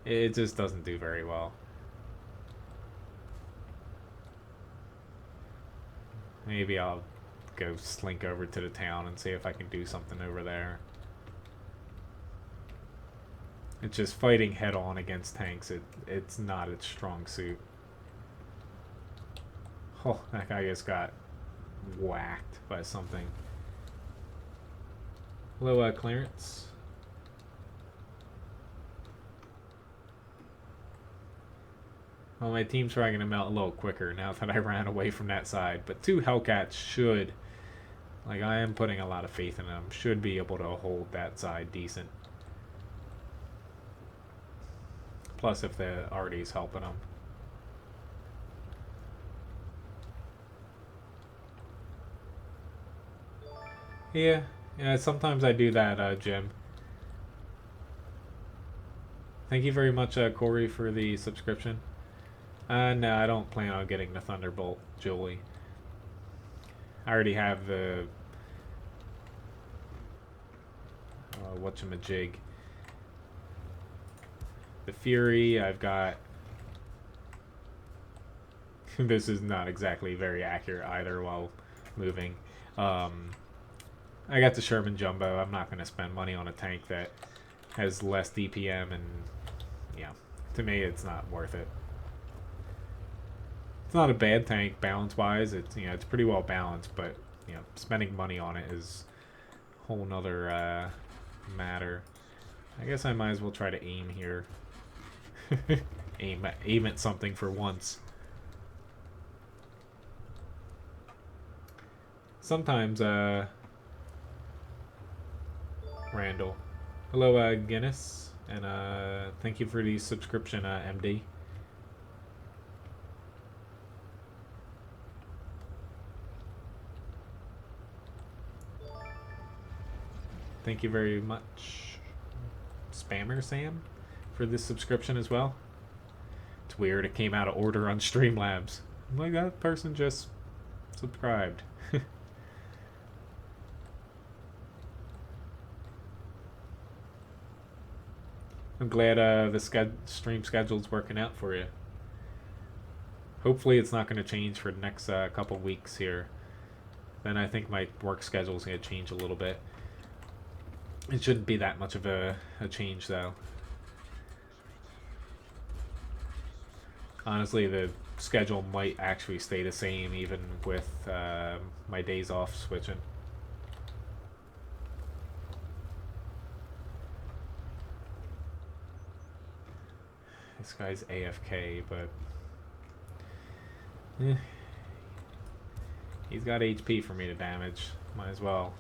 It just doesn't do very well. Maybe I'll go slink over to the town and see if I can do something over there. It's just fighting head-on against tanks. It's not its strong suit. Oh, that guy just got whacked by something. Hello, Clarence. Well, my team's probably going to melt a little quicker now that I ran away from that side. But 2 Hellcats should, like, I am putting a lot of faith in them, should be able to hold that side decent. Plus, if the Artie's helping them. Yeah, sometimes I do that, Jim. Thank you very much, Corey, for the subscription. No, I don't plan on getting the Thunderbolt, Julie. I already have the whatchamajig. The Fury, I've got. This is not exactly very accurate either while moving. I got the Sherman Jumbo. I'm not going to spend money on a tank that has less DPM, and yeah, to me it's not worth it. It's not a bad tank balance-wise. It's, you know, it's pretty well balanced, but, you know, spending money on it is a whole nother matter. I guess I might as well try to aim here. aim at something for once. Sometimes, Randall. Hello, Guinness, and thank you for the subscription, MD. Thank you very much, Spammer Sam, for this subscription as well. It's weird, it came out of order on Streamlabs. I'm like, that person just subscribed. I'm glad the stream schedule's working out for you. Hopefully it's not going to change for the next couple weeks here. Then I think my work schedule's going to change a little bit. It shouldn't be that much of a change, though. Honestly, the schedule might actually stay the same even with my days off switching. This guy's AFK, but he's got HP for me to damage. Might as well.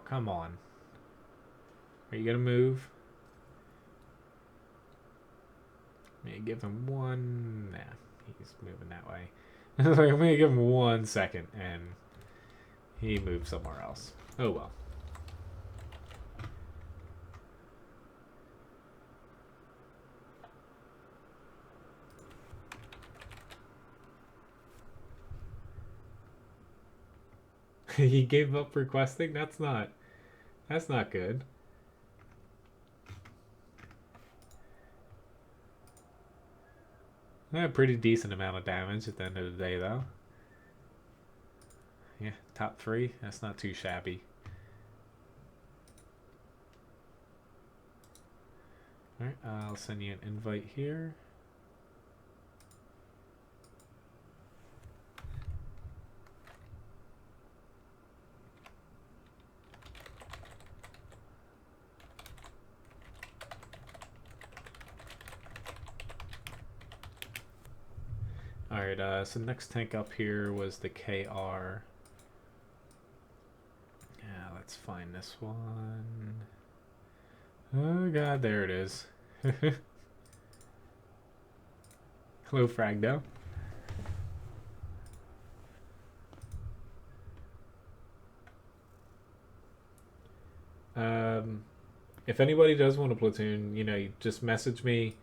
come on. Are you gonna move? Maybe give him one. Nah, he's moving that way. I'm gonna give him 1 second, and he moved somewhere else. Oh well. He gave up requesting? That's not good. A pretty decent amount of damage at the end of the day, though. Yeah, top 3. That's not too shabby. Alright, I'll send you an invite here. Alright, so next tank up here was the KR. Yeah, let's find this one. Oh god, there it is. Hello, Fragdo. If anybody does want a platoon, you know, you just message me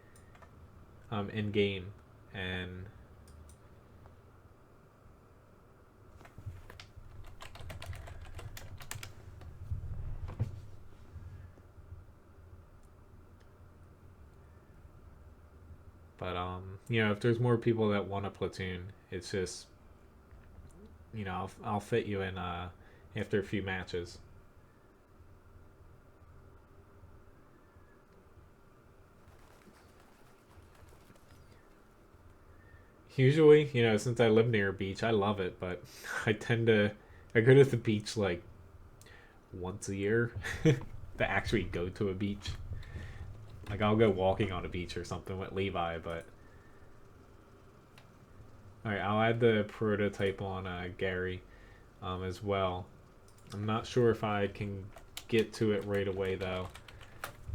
in game, and but you know, if there's more people that want a platoon, it's just, you know, I'll fit you in after a few matches. Usually, you know, since I live near a beach, I love it, but I go to the beach like once a year to actually go to a beach. Like, I'll go walking on a beach or something with Levi, but... Alright, I'll add the prototype on Gary as well. I'm not sure if I can get to it right away, though.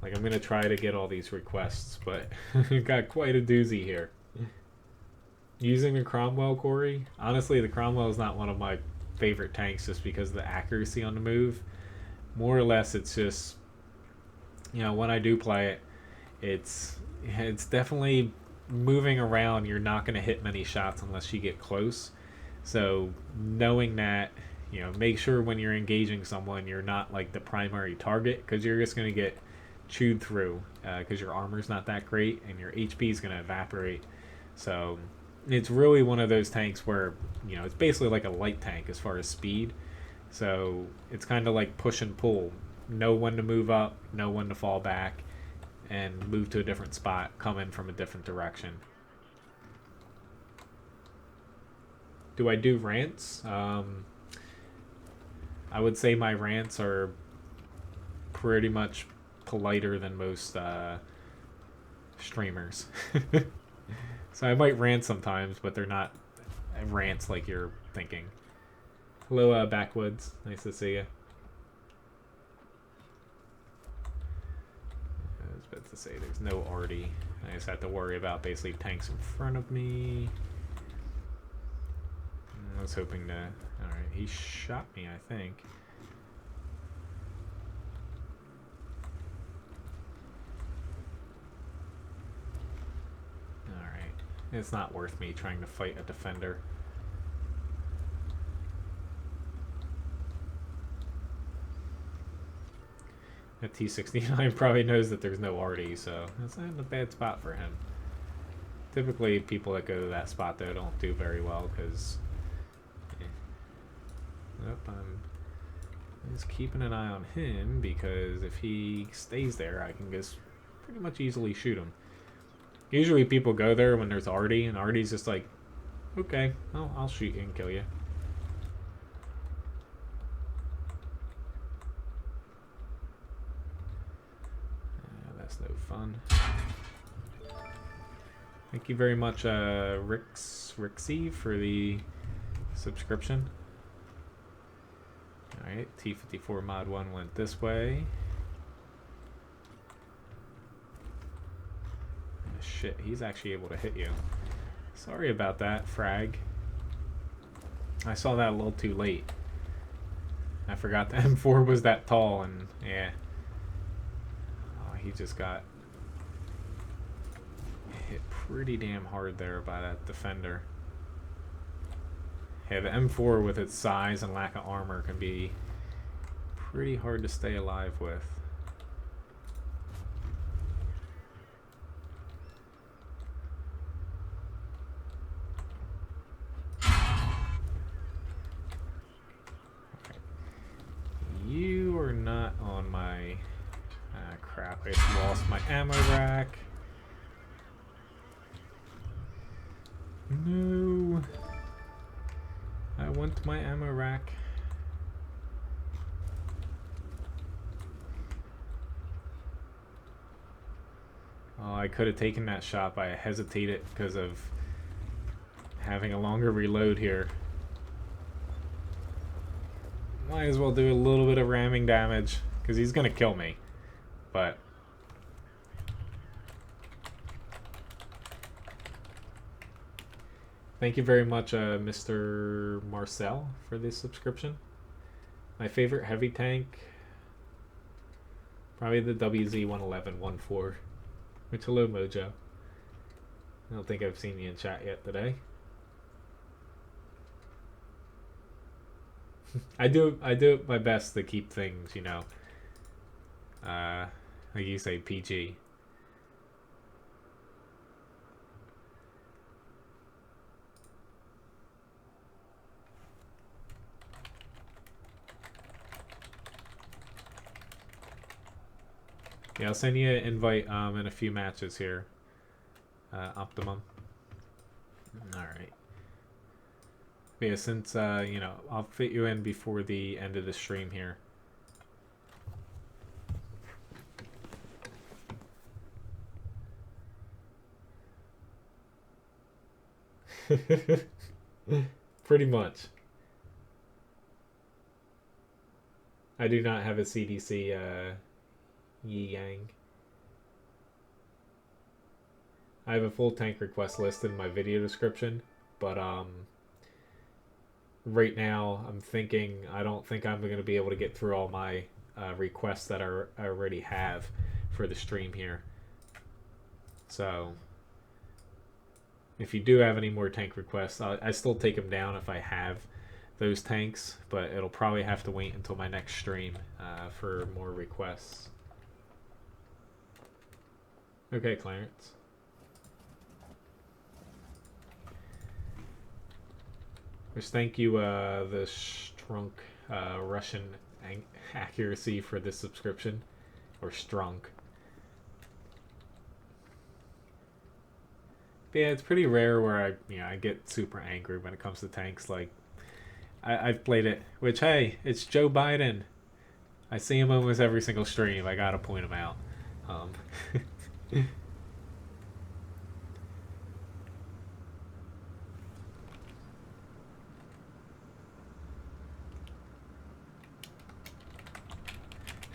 Like, I'm going to try to get all these requests, but got quite a doozy here. Using the Cromwell, Corey? Honestly, the Cromwell is not one of my favorite tanks just because of the accuracy on the move. More or less, it's just, you know, when I do play it, it's definitely moving around. You're not going to hit many shots unless you get close. So knowing that, you know, make sure when you're engaging someone, you're not like the primary target, because you're just going to get chewed through because your armor's not that great and your HP is going to evaporate. So it's really one of those tanks where, you know, it's basically like a light tank as far as speed. So it's kind of like push and pull. Know when to move up, know when to fall back, and move to a different spot, come in from a different direction. Do I do rants? I would say my rants are pretty much politer than most streamers. So I might rant sometimes, but they're not rants like you're thinking. Hello, Backwoods. Nice to see you. I was about to say there's no Artie. I just have to worry about basically tanks in front of me. I was hoping to... Alright, he shot me, I think. Alright. It's not worth me trying to fight a defender. That T69 probably knows that there's no Artie, so that's not a bad spot for him. Typically, people that go to that spot, though, don't do very well, because... Nope, I'm just keeping an eye on him, because if he stays there, I can just pretty much easily shoot him. Usually people go there when there's Artie, and Artie's just like, okay, I'll shoot you and kill you. That's no fun. Thank you very much, Rixie, for the subscription. Alright, T-54 Mod 1 went this way. Oh, shit, he's actually able to hit you. Sorry about that, frag. I saw that a little too late. I forgot the M4 was that tall, and yeah. Oh, he just got hit pretty damn hard there by that defender. Yeah, the M4 with its size and lack of armor can be pretty hard to stay alive with. You are not on my... crap, I just lost my ammo rack. No. I want my ammo rack. Oh, I could have taken that shot, but I hesitated because of having a longer reload here. Might as well do a little bit of ramming damage, because he's going to kill me. But... thank you very much, Mr. Marcel, for this subscription. My favorite heavy tank? Probably the WZ-111-14. Which, hello, Mojo. I don't think I've seen you in chat yet today. I do my best to keep things, you know, like you say, PG. Yeah, I'll send you an invite in a few matches here. Optimum. Alright. Yeah, since, you know, I'll fit you in before the end of the stream here. Pretty much. I do not have a CDC, Yi Yang. I have a full tank request list in my video description, but, right now, I'm thinking I don't think I'm going to be able to get through all my requests that I already have for the stream here. So, if you do have any more tank requests, I still take them down if I have those tanks, but it'll probably have to wait until my next stream for more requests. Okay, Clarence. Which thank you, the Strunk Russian accuracy for this subscription, or Strunk. But yeah, it's pretty rare where I get super angry when it comes to tanks. Like, I've played it. Which, hey, it's Joe Biden. I see him almost every single stream. I gotta point him out.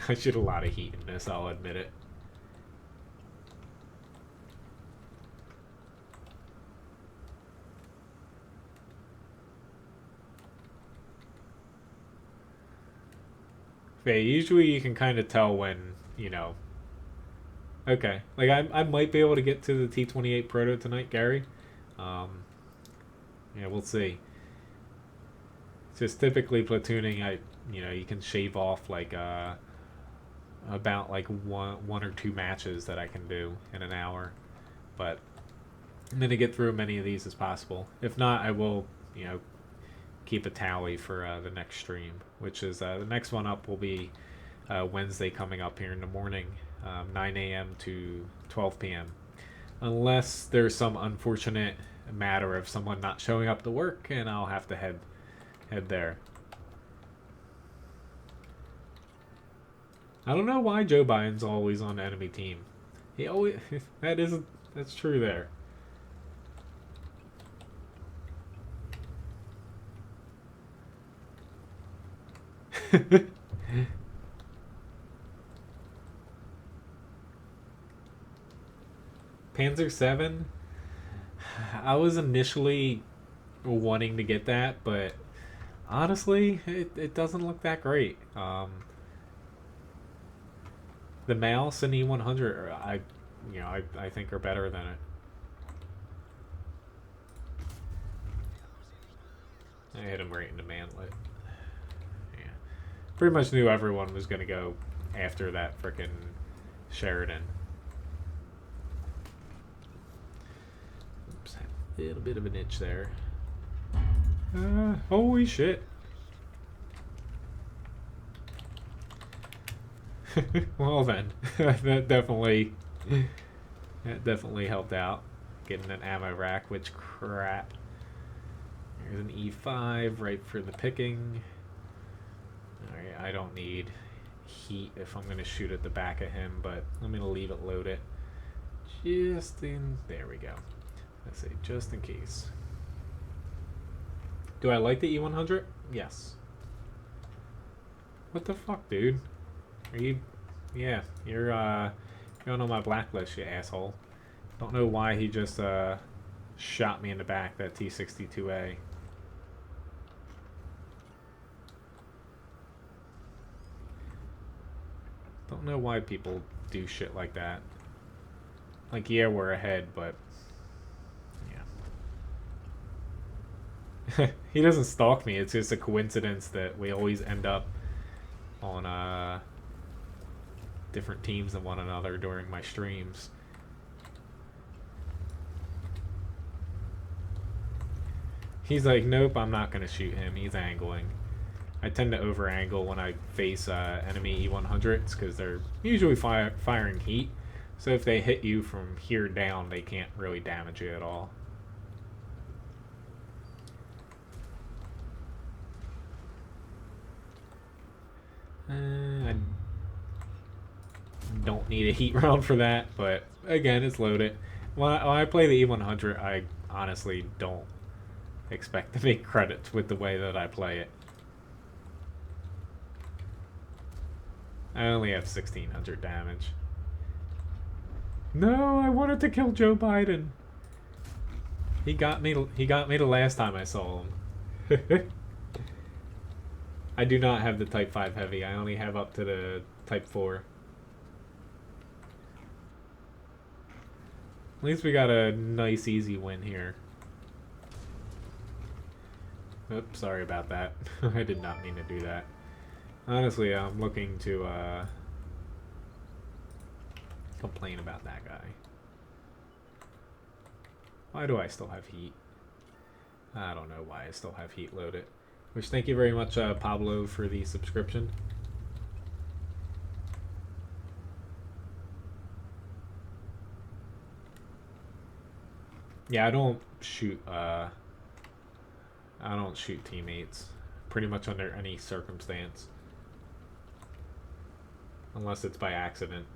I shoot a lot of heat in this, I'll admit it. Yeah, usually you can kind of tell when, you know... Okay, like I might be able to get to the T-28 Proto tonight, Gary. Yeah, we'll see. It's just typically platooning, you can shave off like about like one or two matches that I can do in an hour, but I'm gonna get through as many of these as possible. If not, I will, keep a tally for the next stream, which is the next one up will be Wednesday coming up here in the morning, 9 a.m. to 12 p.m. Unless there's some unfortunate matter of someone not showing up to work, and I'll have to head there. I don't know why Joe Biden's always on the enemy team. He always that's true there. Panzer 7, I was initially wanting to get that, but honestly, it doesn't look that great. The mouse and E100, I think are better than it. I hit him right in the mantlet. Yeah, pretty much knew everyone was gonna go after that frickin' Sheridan. Oops, a little bit of an itch there. Holy shit. Well then, that definitely helped out. Getting an ammo rack, which crap. There's an E5 right for the picking. Alright, I don't need heat if I'm gonna shoot at the back of him, but I'm gonna leave it loaded. Just in, there we go. Let's say just in case. Do I like the E100? Yes. What the fuck, dude? Are you? Yeah, you're on my blacklist, you asshole. Don't know why he just shot me in the back, that T-62A. Don't know why people do shit like that. Like, yeah, we're ahead, but yeah. He doesn't stalk me. It's just a coincidence that we always end up on different teams than one another during my streams. He's like, nope, I'm not going to shoot him. He's angling. I tend to over-angle when I face enemy E100s because they're usually firing heat. So if they hit you from here down, they can't really damage you at all. I don't need a heat round for that, but again, it's loaded. When I play the E100, I honestly don't expect to make credits with the way that I play it. I only have 1600 damage. No, I wanted to kill Joe Biden. He got me the last time I saw him. I do not have the Type 5 Heavy. I only have up to the Type 4. At least we got a nice easy win here. Oops, sorry about that. I did not mean to do that. Honestly, I'm looking to complain about that guy. Why do I still have heat? I don't know why I still have heat loaded. Which, thank you very much, Pablo, for the subscription. Yeah, I don't shoot teammates pretty much under any circumstance. Unless it's by accident.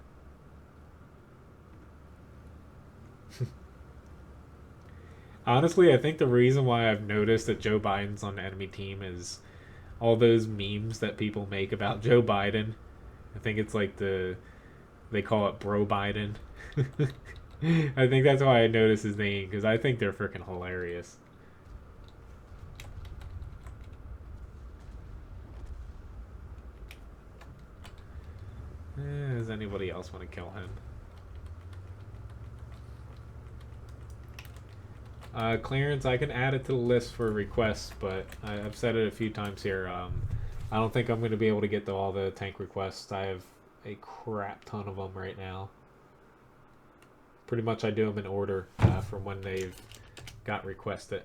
Honestly, I think the reason why I've noticed that Joe Biden's on the enemy team is all those memes that people make about Joe Biden. I think it's like they call it Bro Biden. I think that's why I noticed his name, because I think they're freaking hilarious. Does anybody else want to kill him? Clearance, I can add it to the list for requests, but I've said it a few times here. I don't think I'm going to be able to get to all the tank requests. I have a crap ton of them right now. Pretty much I do them in order from when they've got requested.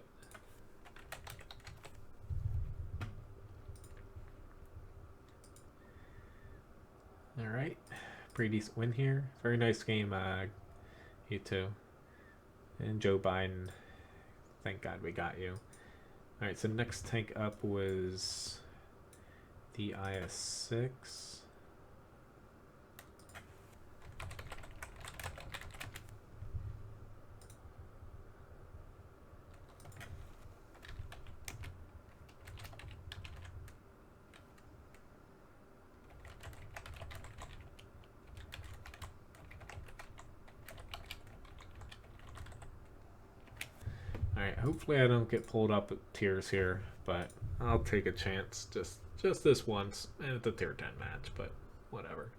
Alright, pretty decent win here. Very nice game, you two. And Joe Biden, thank God we got you. Alright, so next tank up was the IS-6. Alright, hopefully I don't get pulled up at tiers here, but I'll take a chance just this once. And it's a tier 10 match, but whatever.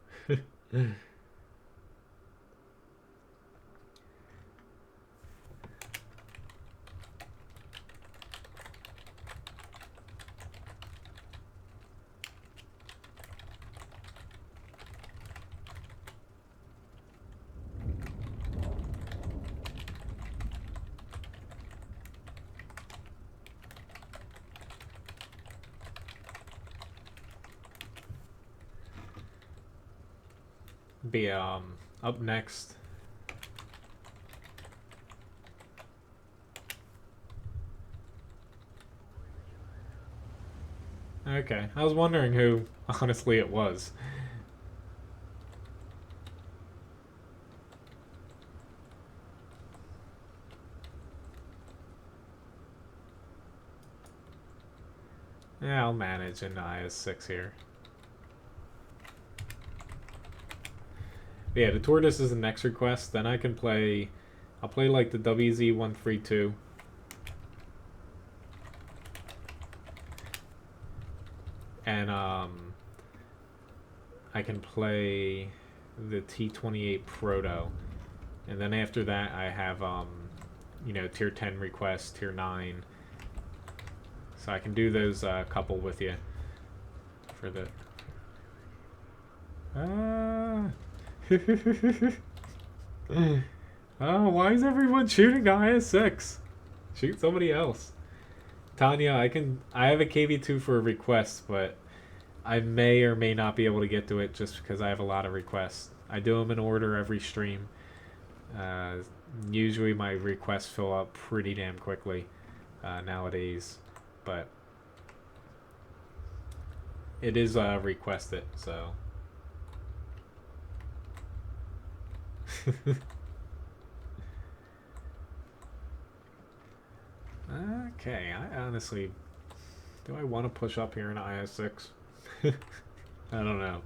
Be up next. Okay, I was wondering who honestly it was. Yeah, I'll manage in IS6 here. Yeah, the Tortoise is the next request. Then I can play... I'll play like the WZ132. And I can play the T28 Proto. And then after that I have, you know, tier 10 requests, tier 9. So I can do those couple with you. For the... Oh, why is everyone shooting IS6? Shoot somebody else. Tanya, I have a KV2 for a request, but I may or may not be able to get to it just because I have a lot of requests. I do them in order every stream. Usually my requests fill up pretty damn quickly nowadays, but it is requested, so... Okay, I honestly... Do I want to push up here in IS6? I don't know.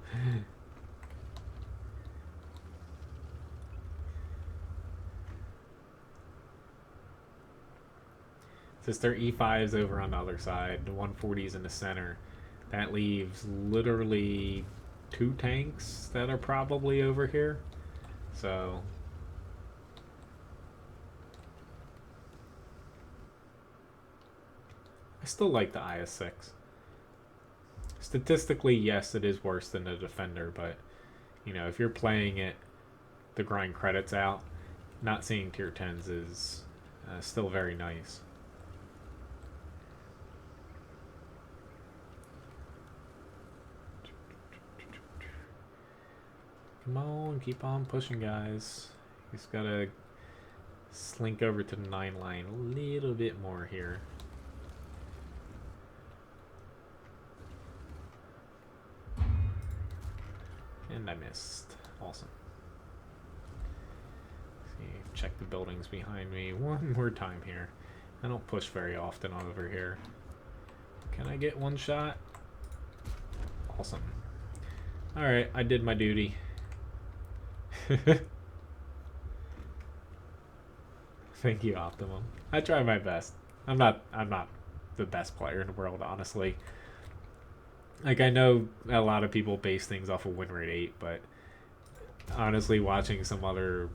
Since their E5's over on the other side, the 140's in the center, that leaves literally 2 tanks that are probably over here. So... I still like the IS6. Statistically, yes, it is worse than the Defender, but, you know, if you're playing it, the grind credits out, not seeing tier 10s is still very nice. Come on, keep on pushing, guys. Just gotta slink over to the 9 line a little bit more here. And I missed. Awesome. See, check the buildings behind me one more time here. I don't push very often over here. Can I get one shot? Awesome. Alright, I did my duty. Thank you, Optimum. I try my best. I'm not the best player in the world, honestly. Like, I know a lot of people base things off of win rate 8, but honestly, watching some other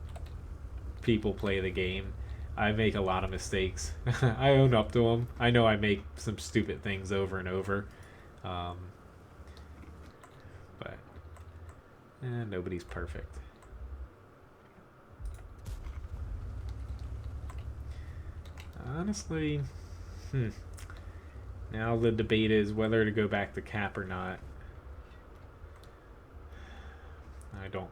people play the game, I make a lot of mistakes. I own up to them. I know I make some stupid things over and over. But nobody's perfect. Honestly, now the debate is whether to go back to cap or not. I don't,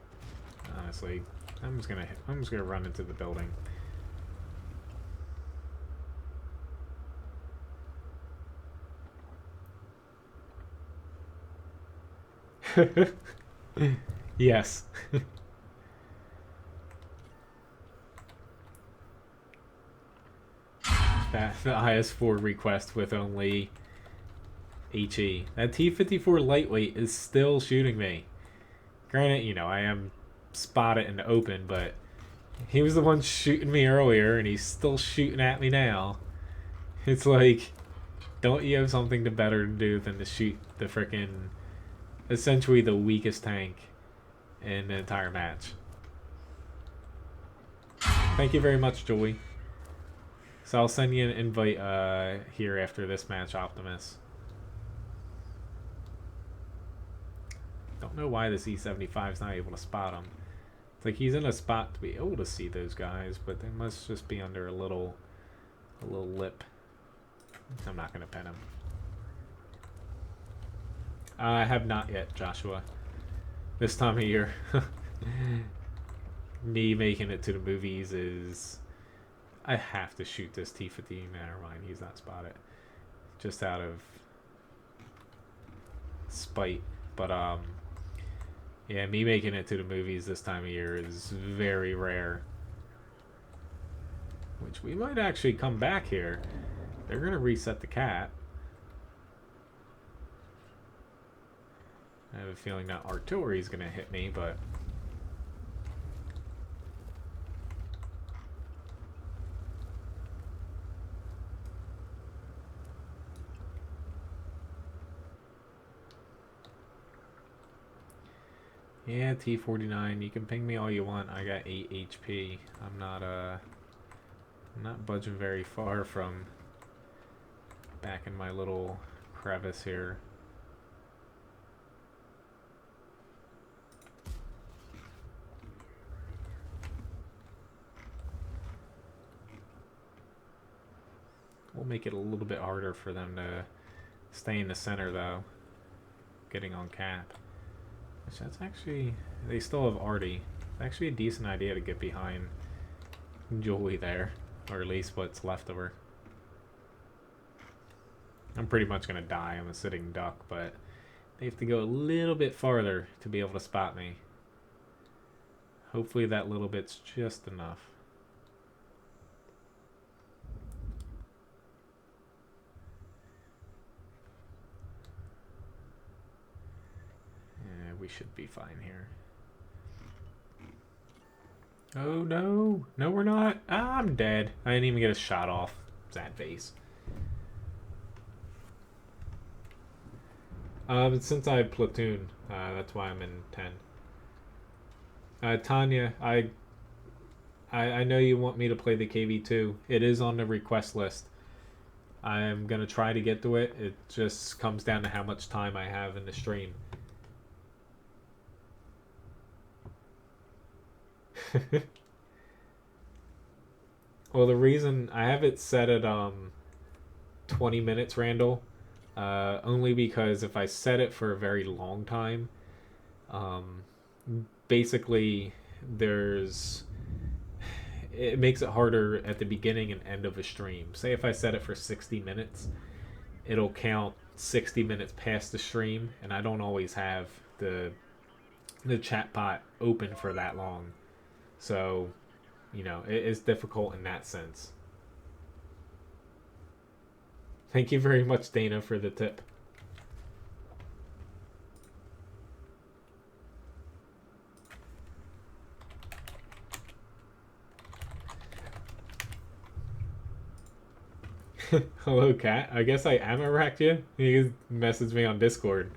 honestly. I'm just gonna run into the building. Yes. That the IS4 request with only HE. That T-54 lightweight is still shooting me. Granted, you know, I am spotted in the open, but He was the one shooting me earlier, and he's still shooting at me now. It's like, don't you have something better to do than to shoot the frickin' essentially the weakest tank in the entire match? Thank you very much, Joey. So I'll send you an invite here after this match, Optimus. Don't know why this E75 is not able to spot him. It's like he's in a spot to be able to see those guys, but they must just be under a little lip. I'm not gonna pin him. I have not yet, Joshua. This time of year, me making it to the movies is... I have to shoot this T-15. Never mind, he's not spotted. Just out of spite. But, yeah, me making it to the movies this time of year is very rare. Which we might actually come back here. They're going to reset the cat. I have a feeling that artillery is going to hit me, but... yeah, T-49, you can ping me all you want. I got 8 HP. I'm not budging very far from back in my little crevice here. We'll make it a little bit harder for them to stay in the center, though. Getting on cap. Which that's actually... they still have Artie. It's actually a decent idea to get behind Joey there. Or at least what's left of her. I'm pretty much going to die. I'm a sitting duck, but they have to go a little bit farther to be able to spot me. Hopefully that little bit's just enough. Yeah, we should be fine here. Oh no! No, we're not! Ah, I'm dead. I didn't even get a shot off that face. But since I platoon, that's why I'm in 10. Tanya, I know you want me to play the KV2. It is on the request list. I'm gonna try to get to it. It just comes down to how much time I have in the stream. Well, the reason I have it set at 20 minutes, Randall, only because if I set it for a very long time, basically it makes it harder at the beginning and end of a stream. Say if I set it for 60 minutes, it'll count 60 minutes past the stream, and I don't always have the chat pot open for that long. So, you know, it is difficult in that sense. Thank you very much, Dana, for the tip. Hello, Cat. I guess I am a you. You messaged me on Discord.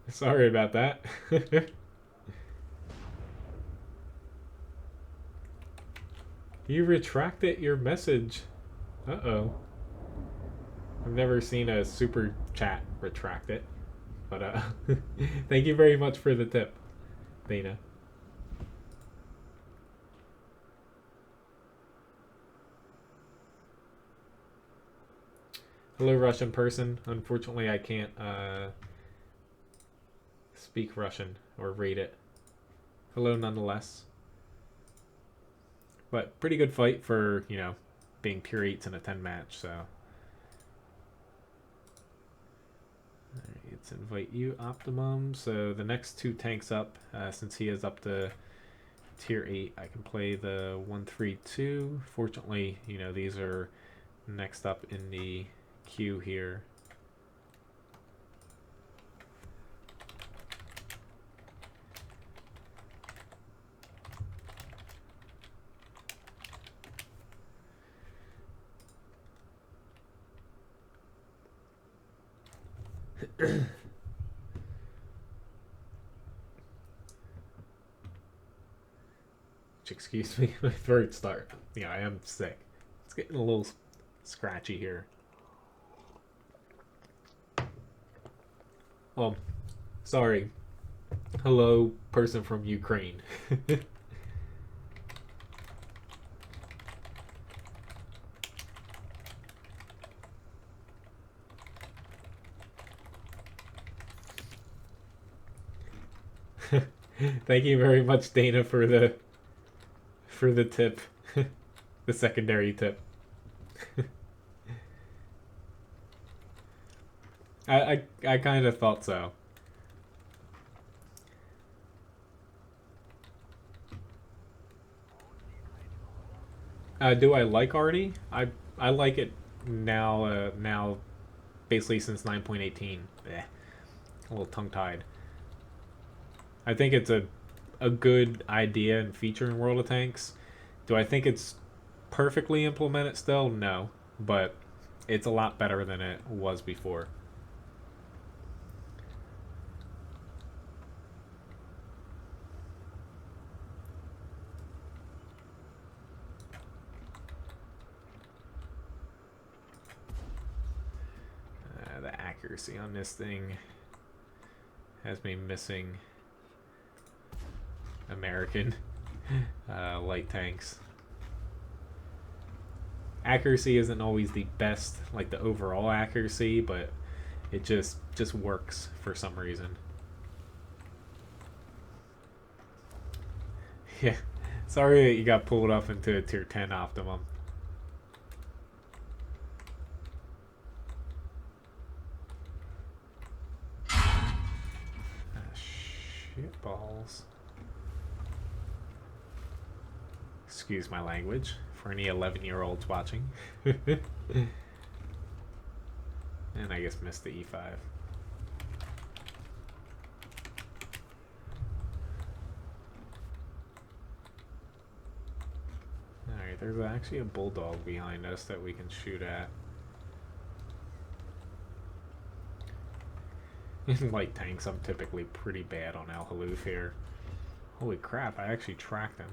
Sorry about that. You retracted your message. Uh-oh. I've never seen a super chat retract it. But thank you very much for the tip, Dana. Hello, Russian person. Unfortunately, I can't speak Russian or read it. Hello, nonetheless. But pretty good fight for, you know, being pure 8s in a 10 match, so. Alright, let's invite you, Optimum. So the next 2 tanks up, since he is up to tier 8, I can play the 132. Fortunately, you know, these are next up in the Q here. Excuse me, my throat start. Yeah, I am sick. It's getting a little scratchy here. Oh, sorry. Hello, person from Ukraine. Thank you very much, Dana, for the tip. The secondary tip. I kind of thought so. Do I like Artie? I like it now. Now, basically since 9.18. A little tongue tied. I think it's a good idea and feature in World of Tanks. Do I think it's perfectly implemented still? No, but it's a lot better than it was before. The accuracy on this thing has me missing American light tanks. Accuracy isn't always the best, like the overall accuracy, but it just works for some reason. Yeah, sorry that you got pulled up into a tier 10 optimum. Shit balls. Excuse my language for any 11-year-olds watching. And I guess missed the E5. Alright, there's actually a bulldog behind us that we can shoot at. In light tanks, I'm typically pretty bad on Al Haloof here. Holy crap, I actually tracked him.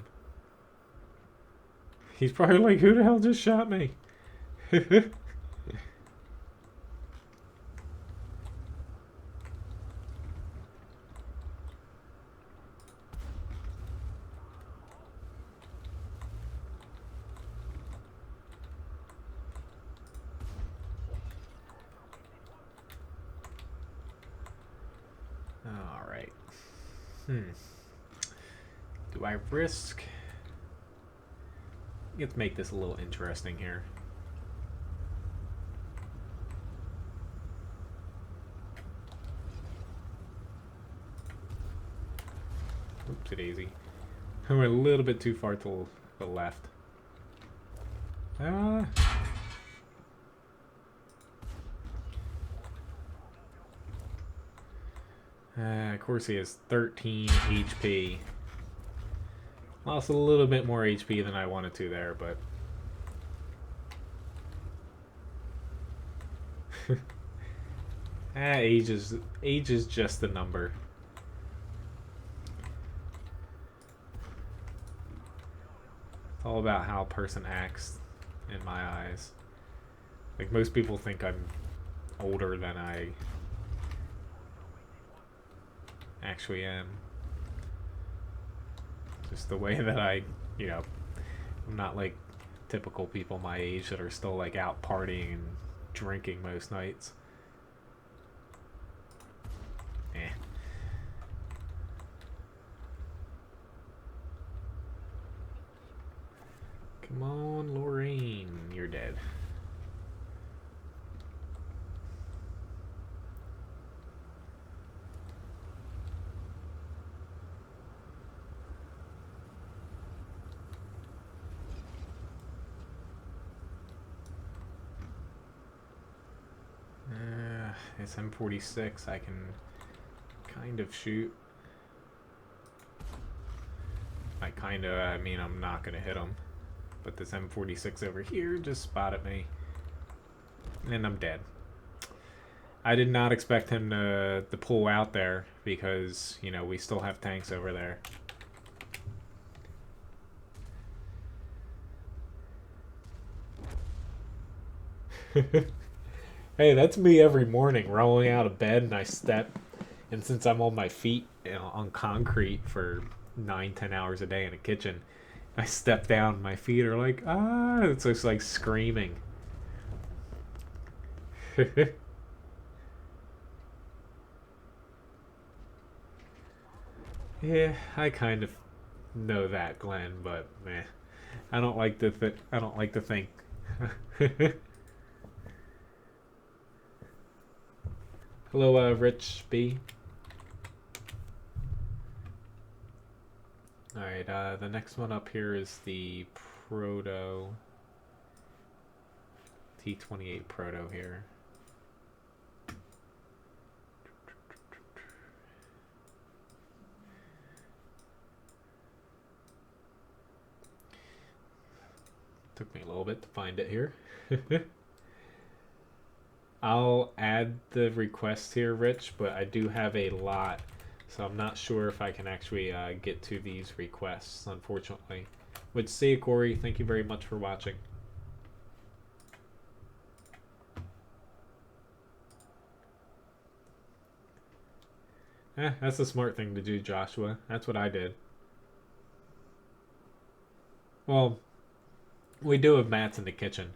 He's probably like, who the hell just shot me? Alright. Do I risk? Let's make this a little interesting here. Oopsie daisy. I went a little bit too far to the left. Of course he has 13 HP. Lost a little bit more HP than I wanted to there, but... age is just a number. It's all about how a person acts in my eyes. Like, most people think I'm older than I actually am. Just the way that I, you know, I'm not like typical people my age that are still like out partying and drinking most nights. Come on, Lorraine, you're dead. This M46 I can kind of shoot. I mean, I'm not going to hit him. But this M46 over here just spotted me. And I'm dead. I did not expect him to pull out there because, you know, we still have tanks over there. Hey, that's me every morning rolling out of bed and I step. And since I'm on my feet, you know, on concrete for 9-10 hours a day in a kitchen, I step down, my feet are like, ah, it's just like screaming. Yeah, I kind of know that, Glenn, but meh. I don't like to think. Hello, Rich B. Alright, the next one up here is the Proto T28 Proto here. Took me a little bit to find it here. I'll add the request here, Rich, but I do have a lot, so I'm not sure if I can actually get to these requests, unfortunately. Which, see you, Corey. Thank you very much for watching. That's a smart thing to do, Joshua. That's what I did. Well, we do have mats in the kitchen.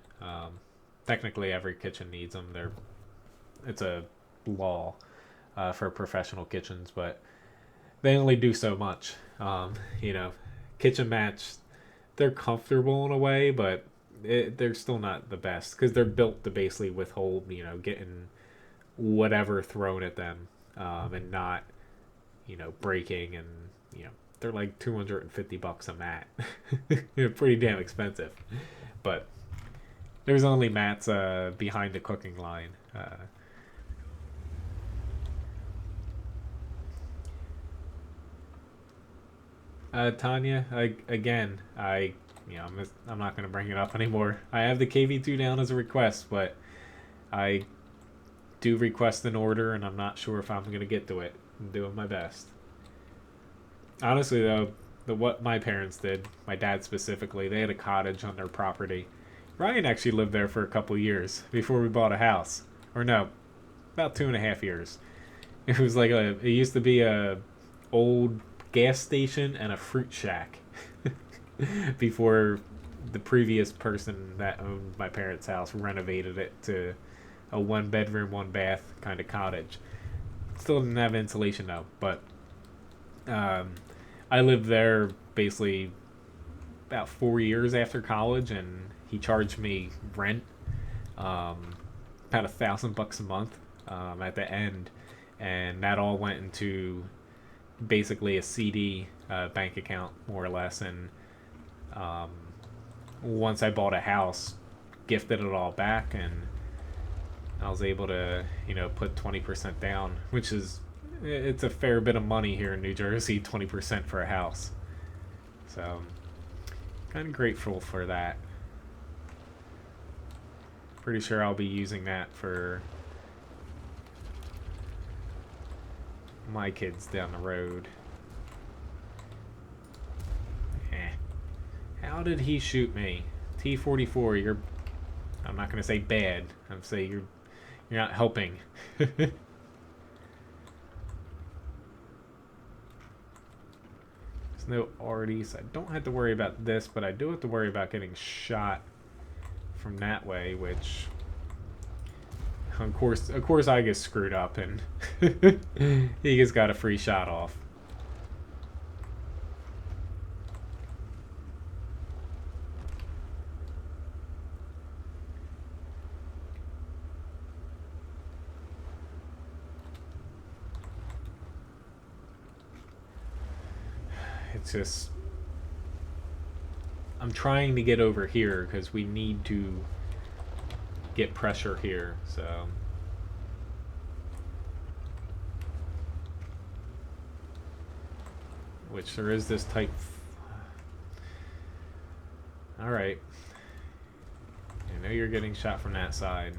Technically, every kitchen needs them. It's a law for professional kitchens, but they only do so much. You know, kitchen mats, they're comfortable in a way, but they're still not the best because they're built to basically withhold, you know, getting whatever thrown at them and not, you know, breaking, and, you know, they're like $250 a mat. They're pretty damn expensive. But there's only mats behind the cooking line. Tanya, I'm not going to bring it up anymore. I have the KV2 down as a request, but I do request an order, and I'm not sure if I'm going to get to it. I'm doing my best. Honestly, though, what my parents did, my dad specifically, they had a cottage on their property. Ryan actually lived there for a couple years before we bought a house. Or no, about 2.5 years. It was like it used to be a old gas station and a fruit shack before the previous person that owned my parents' house renovated it to a 1-bedroom, 1-bath kind of cottage. Still didn't have insulation though, but I lived there basically about 4 years after college, and he charged me rent, about $1,000 a month at the end, and that all went into basically a CD bank account, more or less. And once I bought a house, gifted it all back, and I was able to, you know, put 20% down, which is, it's a fair bit of money here in New Jersey, 20% for a house. So, kind of grateful for that. Pretty sure I'll be using that for my kids down the road. How did he shoot me? T-44, you're... I'm not going to say bad. I'm saying you're not helping. There's no arties. I don't have to worry about this, but I do have to worry about getting shot from that way, which of course I get screwed up, and he just got a free shot off. It's just, I'm trying to get over here because we need to get pressure here, so which there is this type. Alright. I know you're getting shot from that side.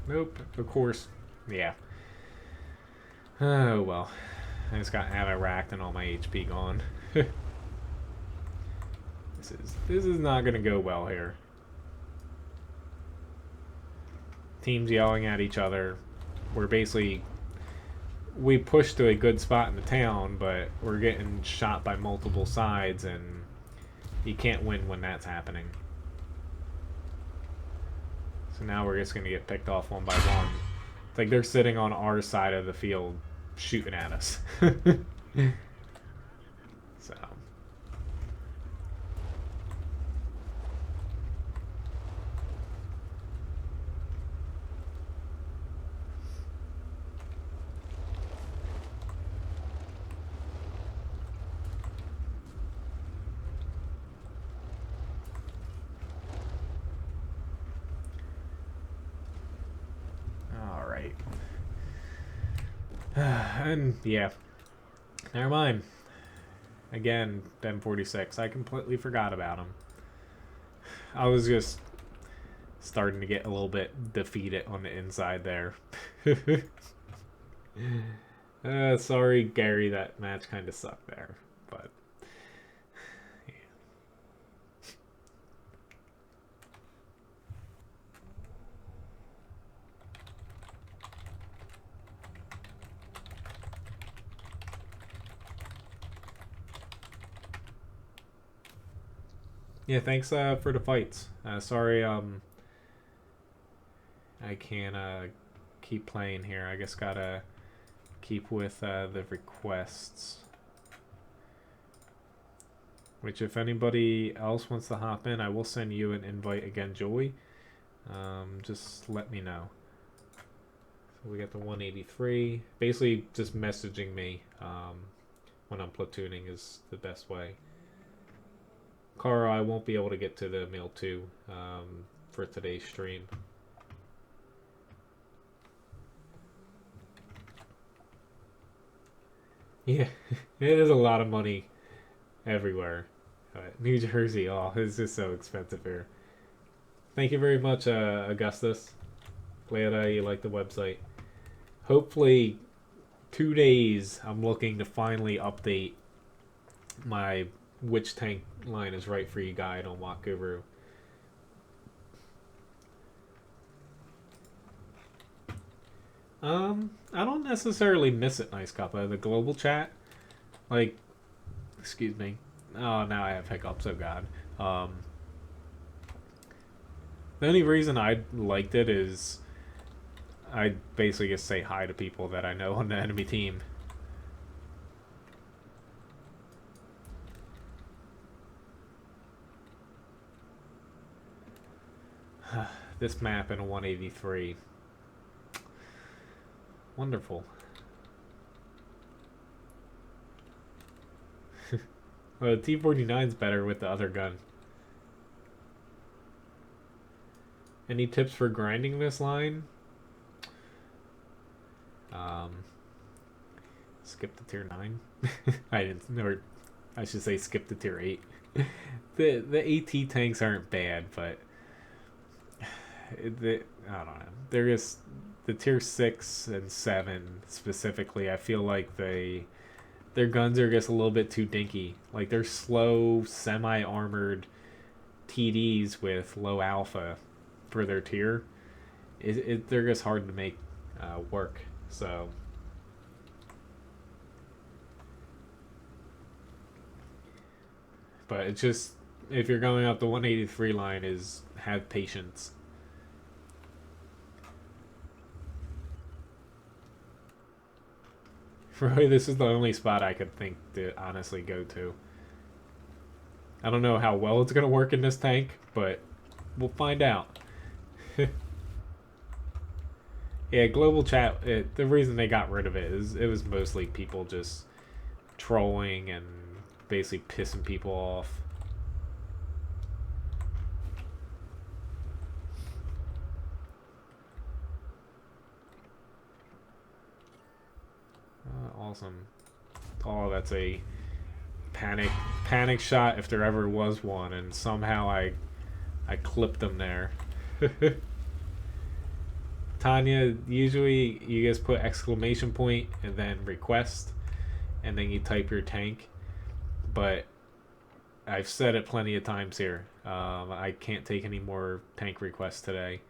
Nope, of course. Yeah. Oh well. I just got ammo-racked and all my HP gone. This is not gonna go well here. Teams yelling at each other. We pushed to a good spot in the town, but we're getting shot by multiple sides, and you can't win when that's happening. So now we're just gonna get picked off one by one. It's like they're sitting on our side of the field shooting at us. So. And yeah, never mind. Again, Ben 46. I completely forgot about him. I was just starting to get a little bit defeated on the inside there. Sorry, Gary, that match kind of sucked there, but. Yeah, thanks for the fights. Sorry, I can't keep playing here. I guess gotta keep with the requests. Which, if anybody else wants to hop in, I will send you an invite again, Joey. Just let me know. So we got the 183. Basically, just messaging me when I'm platooning is the best way. Cara, I won't be able to get to the meal 2 for today's stream. Yeah, it is a lot of money everywhere. New Jersey, oh, it's just so expensive here. Thank you very much, Augustus. Glad you like the website. Hopefully, 2 days, I'm looking to finally update my which tank line is right for you guide on WoT Guru. I don't necessarily miss it, Nice Cup. The global chat, like, excuse me. Oh, now I have hiccups. Oh God. The only reason I liked it is I basically just say hi to people that I know on the enemy team. This map in a 183. Wonderful. Well, the T-49's better with the other gun. Any tips for grinding this line? Skip the tier 9. I didn't know. I should say skip the tier 8. The AT tanks aren't bad, but I don't know. They're just the tier 6 and 7 specifically. I feel like their guns are just a little bit too dinky. Like they're slow, semi-armored TDs with low alpha for their tier. They're just hard to make work. So. But it's just, if you're going up the 183 line, is have patience. Really, this is the only spot I could think to honestly go to. I don't know how well it's going to work in this tank, but we'll find out. Yeah, global chat, the reason they got rid of it is it was mostly people just trolling and basically pissing people off. Awesome. Oh, that's a panic shot if there ever was one, and somehow I clipped them there. Tanya, usually you guys put exclamation point and then request, and then you type your tank. But I've said it plenty of times here. I can't take any more tank requests today.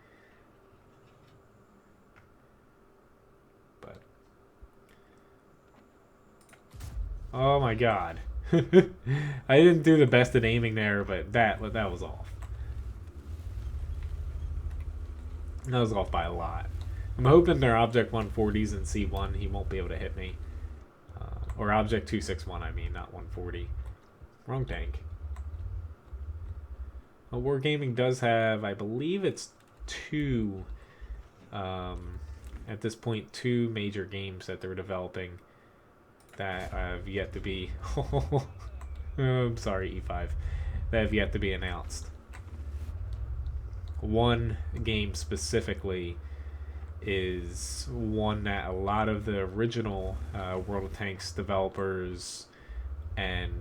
But oh my god. I didn't do the best at aiming there, but that was off. That was off by a lot. I'm hoping they're Object 140s in C1. He won't be able to hit me. Or Object 261, I mean, not 140. Wrong tank. Well, Wargaming does have, I believe it's two, at this point, two major games that they're developing that have yet to be, I'm sorry, E5, that have yet to be announced. One game specifically is one that a lot of the original World of Tanks developers and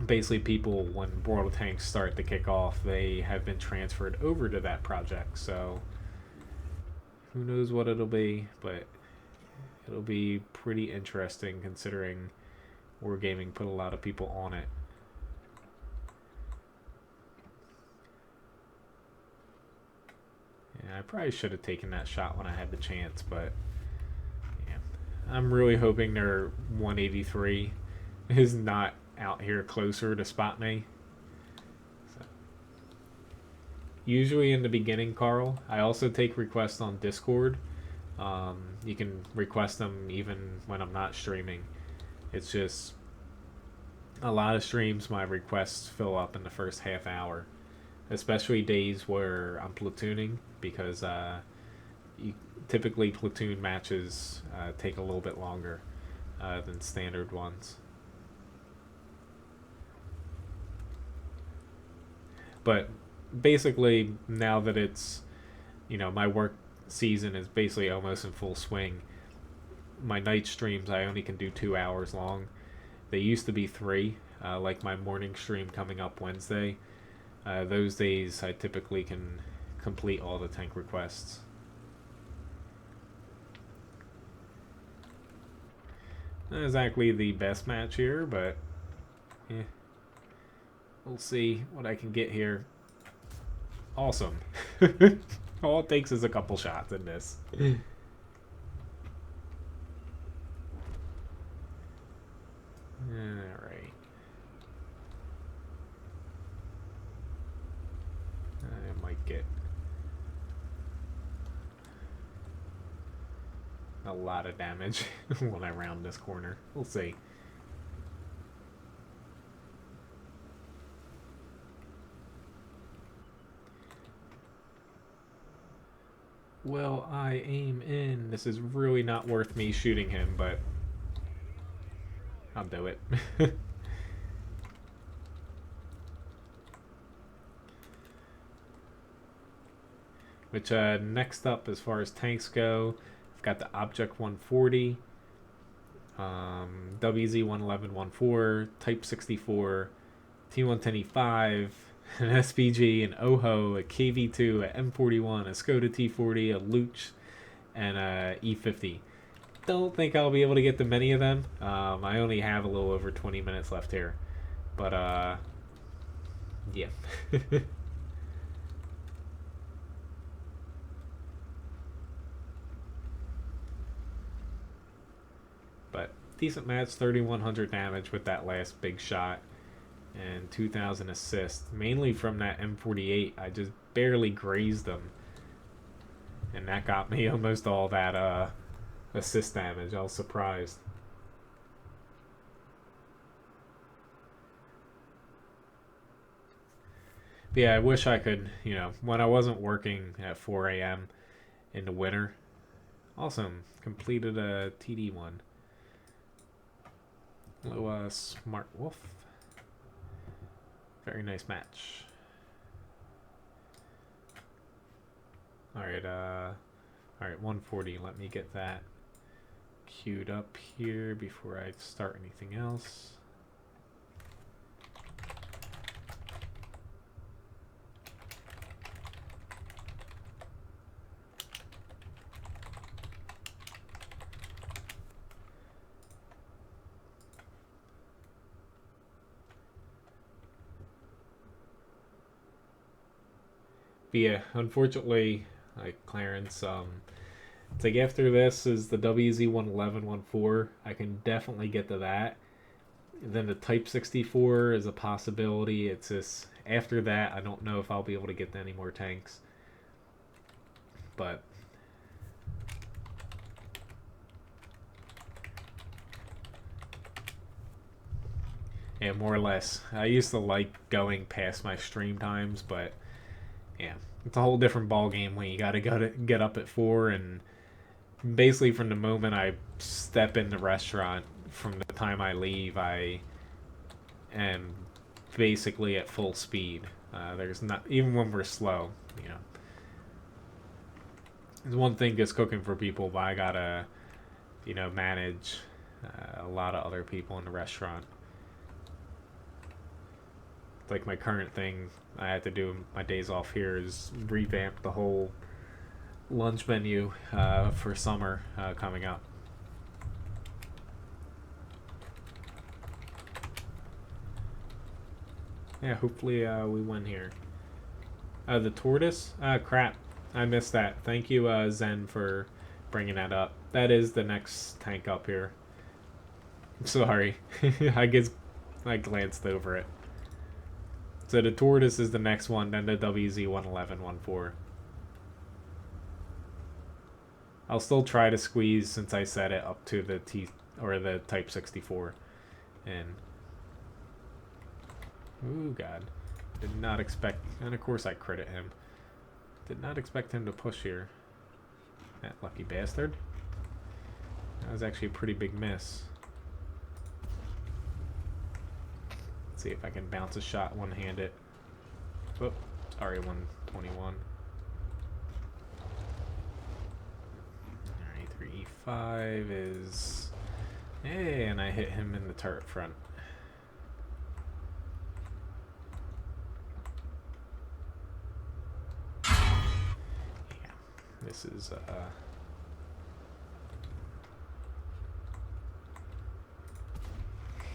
basically people, when World of Tanks start to kick off, they have been transferred over to that project. So who knows what it'll be, but it'll be pretty interesting considering Wargaming put a lot of people on it. Yeah, I probably should have taken that shot when I had the chance, but yeah. I'm really hoping their 183 is not out here closer to spot me. So. Usually in the beginning, Carl, I also take requests on Discord. You can request them even when I'm not streaming. It's just a lot of streams, my requests fill up in the first half hour, especially days where I'm platooning, because typically platoon matches take a little bit longer than standard ones. But basically, now that it's, my work season is basically almost in full swing, my night streams, I only can do 2 hours long. They used to be 3, like my morning stream coming up Wednesday. Those days I typically can complete all the tank requests. Not exactly the best match here, but yeah. We'll see what I can get here. Awesome. All it takes is a couple shots in this. Alright. I might get a lot of damage when I round this corner. We'll see. Well, I aim in. This is really not worth me shooting him, but I'll do it. Which, next up, as far as tanks go, I've got the Object 140, WZ-111-14, Type 64, T-110E5, an SPG, an OHO, a KV-2, a M41, a Skoda T-40, a Luch, and a E-50. Don't think I'll be able to get to many of them. I only have a little over 20 minutes left here. But, yeah. But decent match, 3,100 damage with that last big shot. And 2,000 assists, mainly from that M48. I just barely grazed them, and that got me almost all that assist damage. I was surprised. But yeah, I wish I could, when I wasn't working at 4 a.m. in the winter. Awesome, completed a TD1. Hello, Smart Wolf. Very nice match. Alright, 140. Let me get that queued up here before I start anything else. But yeah, unfortunately, like Clarence, it's like after this is the WZ11114. I can definitely get to that. Then the Type 64 is a possibility. It's just after that, I don't know if I'll be able to get to any more tanks. But yeah, more or less. I used to like going past my stream times, but yeah, it's a whole different ball game when you got to get up at 4, and basically from the moment I step in the restaurant, from the time I leave, I am basically at full speed. There's not, even when we're slow, you know. It's one thing just cooking for people, but I gotta, you know, manage a lot of other people in the restaurant. Like my current thing I had to do my days off here is revamp the whole lunch menu for summer coming up. Yeah, hopefully we win here. The tortoise? Crap. I missed that. Thank you, Zen, for bringing that up. That is the next tank up here. Sorry. I glanced over it. So the tortoise is the next one, then the WZ11114. I'll still try to squeeze, since I set it, up to the the Type 64. And ooh, God. Did not expect, and of course I credit him. Did not expect him to push here. That lucky bastard. That was actually a pretty big miss. Let's see if I can bounce a shot one-handed. Oh, sorry, 121. Alright, 3E5 is... Hey, and I hit him in the turret front. This is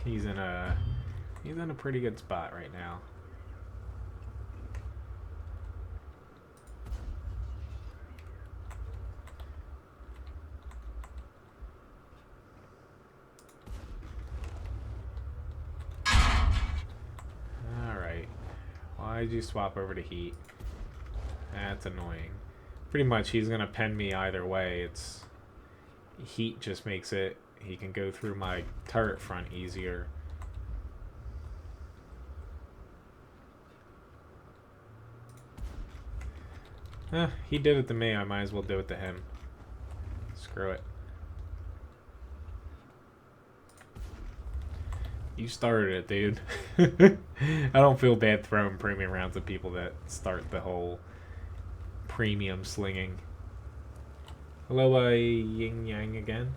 he's in a pretty good spot right now. All right. Why'd you swap over to heat? That's annoying. Pretty much he's gonna pen me either way. It's heat just makes it, he can go through my turret front easier. He did it to me, I might as well do it to him. Screw it. You started it, dude. I don't feel bad throwing premium rounds at people that start the whole premium slinging. Hello, Yin Yang again.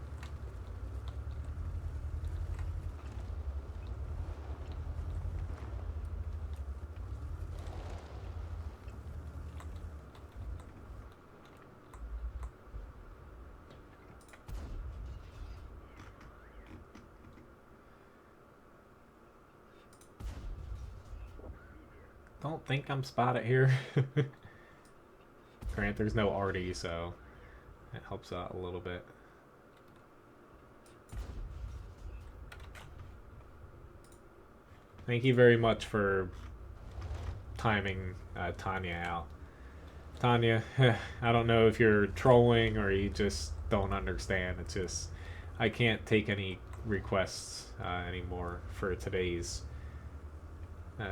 Don't think I'm spotted here. Grant, there's no RD, so it helps out a little bit. Thank you very much for timing Tanya out. Tanya, I don't know if you're trolling or you just don't understand. It's just, I can't take any requests anymore for today's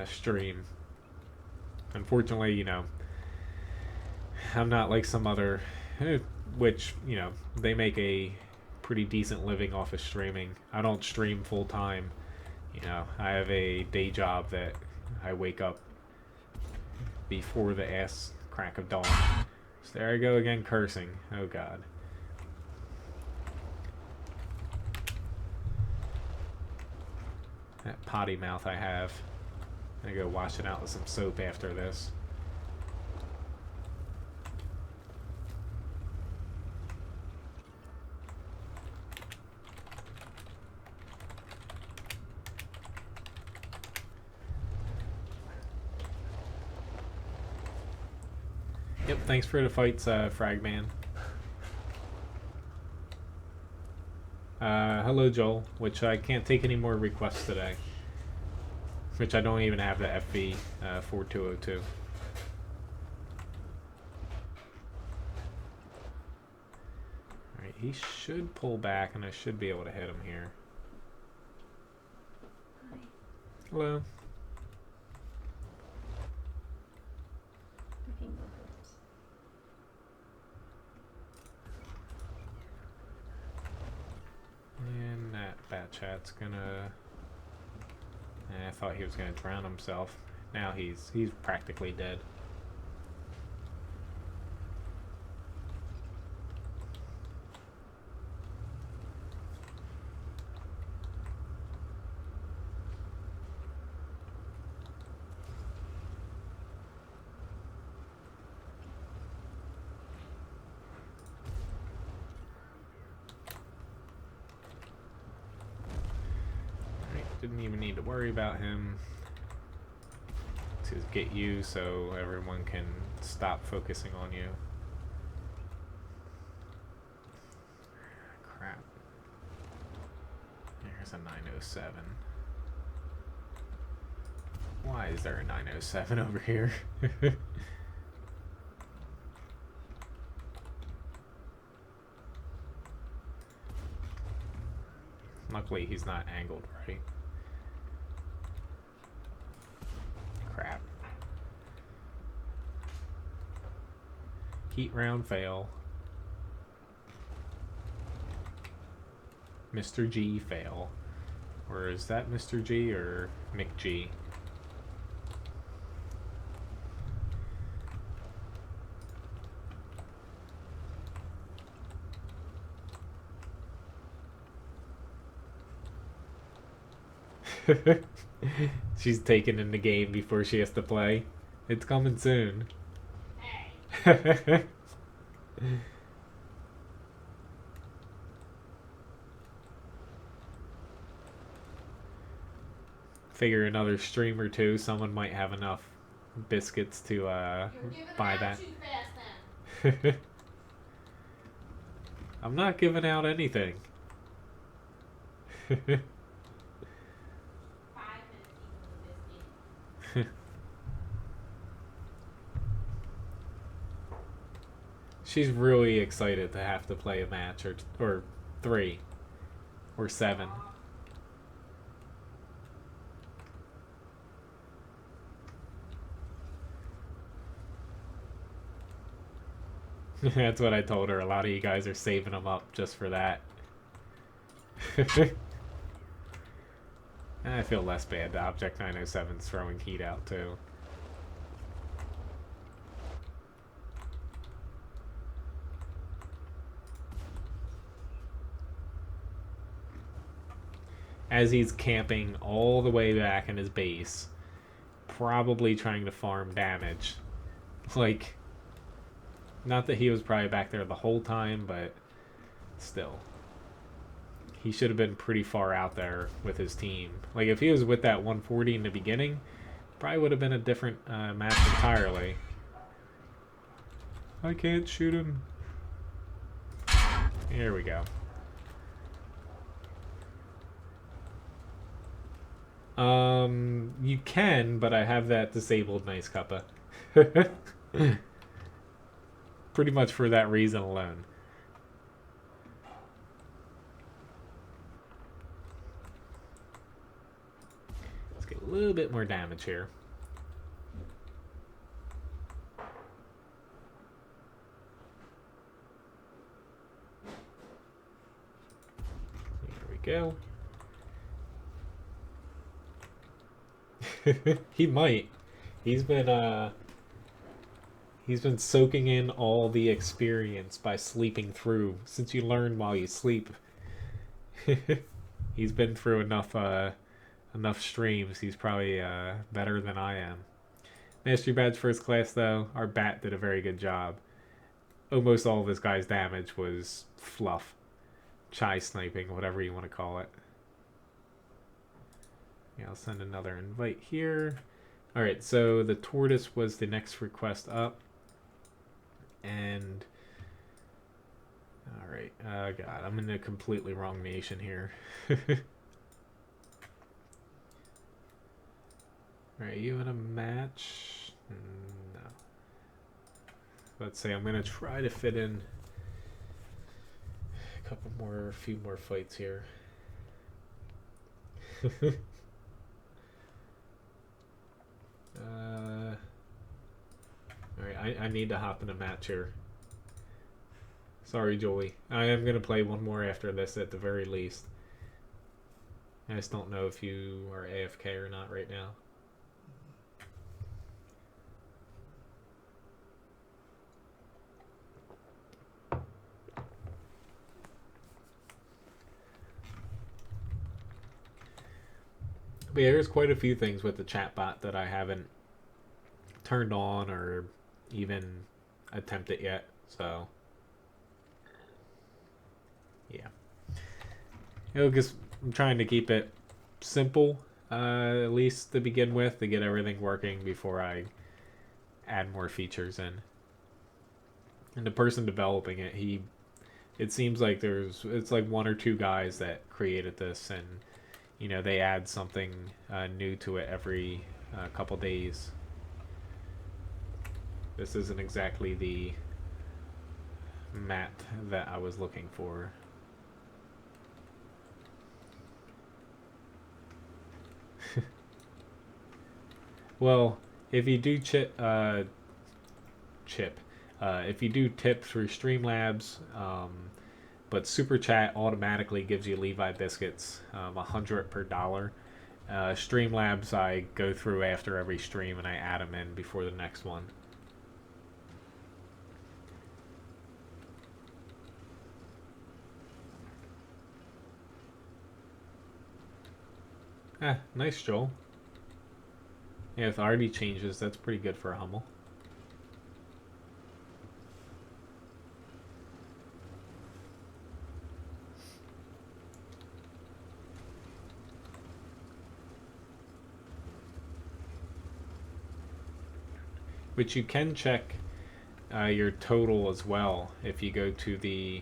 stream. Unfortunately, you know, I'm not like some other, which, you know, they make a pretty decent living off of streaming. I don't stream full time. You know, I have a day job that I wake up before the ass crack of dawn. So there I go again cursing. Oh God. That potty mouth I have. I'm gonna go wash it out with some soap after this. Yep, thanks for the fights, Fragman. Hello, Joel, which I can't take any more requests today. Which I don't even have the FV 4202. Alright, he should pull back and I should be able to hit him here. Hi. Hello. I can go first. And that bat chat's gonna... I thought he was gonna drown himself. Now he's practically dead. Didn't even need to worry about him to get you so everyone can stop focusing on you. Crap. There's a 907. Why is there a 907 over here? Luckily he's not angled right. Crap. Heat round fail. Mr. G fail. Or is that Mr. G or McG? She's taken in the game before she has to play. It's coming soon. Hey. Figure another stream or two, someone might have enough biscuits to buy that. I'm not giving out anything. She's really excited to have to play a match or 3 or 7. That's what I told her. A lot of you guys are saving them up just for that. I feel less bad. The Object 907's throwing heat out too. As he's camping all the way back in his base, probably trying to farm damage. Like, not that he was probably back there the whole time, but still. He should have been pretty far out there with his team. Like, if he was with that 140 in the beginning, probably would have been a different match entirely. I can't shoot him. Here we go. You can, but I have that disabled, nice cuppa. Pretty much for that reason alone. Let's get a little bit more damage here. There we go. He might. He's been soaking in all the experience by sleeping through. Since you learn while you sleep, he's been through enough enough streams, he's probably better than I am. Mastery Badge First Class, though, our bat did a very good job. Almost all of this guy's damage was fluff. Chai sniping, whatever you want to call it. Yeah, I'll send another invite here. Alright, so the tortoise was the next request up. And... Alright, God, I'm in a completely wrong nation here. Alright, you in a match? No. Let's say I'm gonna try to fit in a few more fights here. Alright, I need to hop in a match here. Sorry, Jolie. I am gonna play one more after this at the very least. I just don't know if you are AFK or not right now. But yeah, there's quite a few things with the chatbot that I haven't turned on or even attempted yet, so yeah. Because I'm trying to keep it simple, at least to begin with, to get everything working before I add more features in. And the person developing it, it seems like it's like one or two guys that created this, and you know, they add something new to it every couple days. This isn't exactly the map that I was looking for. Well, if you do if you do tip through Streamlabs, but Super Chat automatically gives you Levi Biscuits, 100 per dollar. Streamlabs I go through after every stream and I add them in before the next one. Ah, nice, Joel. Yeah, if already changes, that's pretty good for a Hummel. Which you can check your total as well if you go to the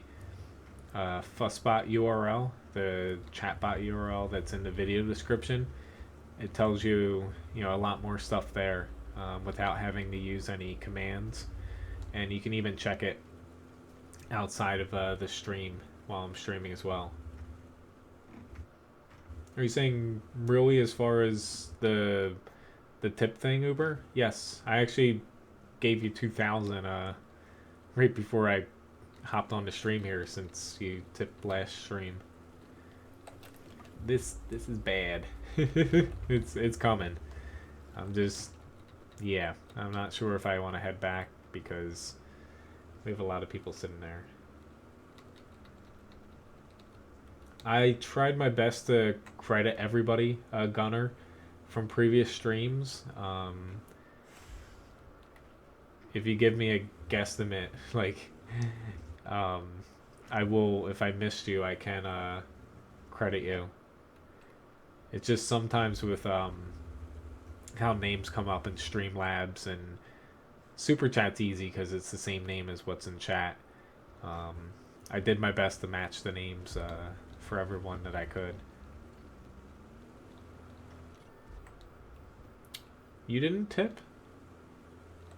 Fussbot URL, the chatbot URL that's in the video description. It tells you, a lot more stuff there without having to use any commands, and you can even check it outside of the stream while I'm streaming as well. Are you saying really as far as the tip thing, Uber? Yes, I actually gave you 2,000 right before I hopped on the stream here, since you tipped last stream. This is bad. it's coming. I'm not sure if I want to head back because we have a lot of people sitting there. I tried my best to credit everybody, Gunner, from previous streams. If you give me a guesstimate, I will, if I missed you, I can credit you. It's just sometimes with how names come up in Streamlabs, and Super Chat's easy because it's the same name as what's in chat. I did my best to match the names for everyone that I could. You didn't tip?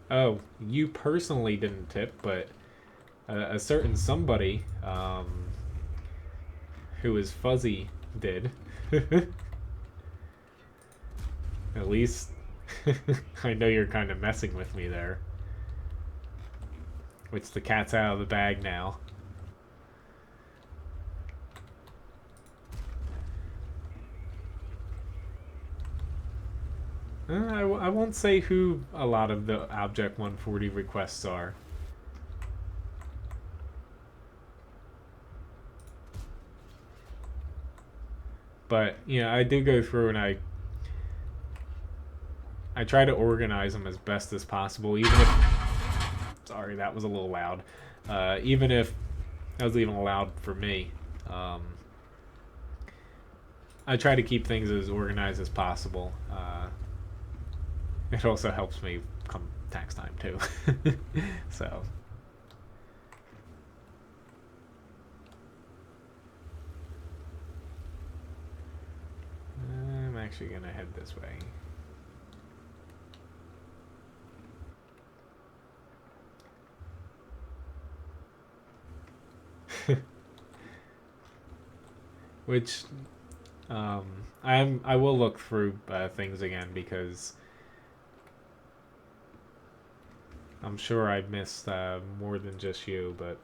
Oh, you personally didn't tip, but a certain somebody who is fuzzy did. At least I know you're kind of messing with me there. Which the cat's out of the bag now. I won't say who a lot of the Object 140 requests are. But, you know, I do go through and I try to organize them as best as possible, even if... Sorry, that was a little loud. Even if that was even loud for me. I try to keep things as organized as possible. It also helps me come tax time, too. So... I'm actually going to head this way. Which I will look through things again because I'm sure I missed more than just you, but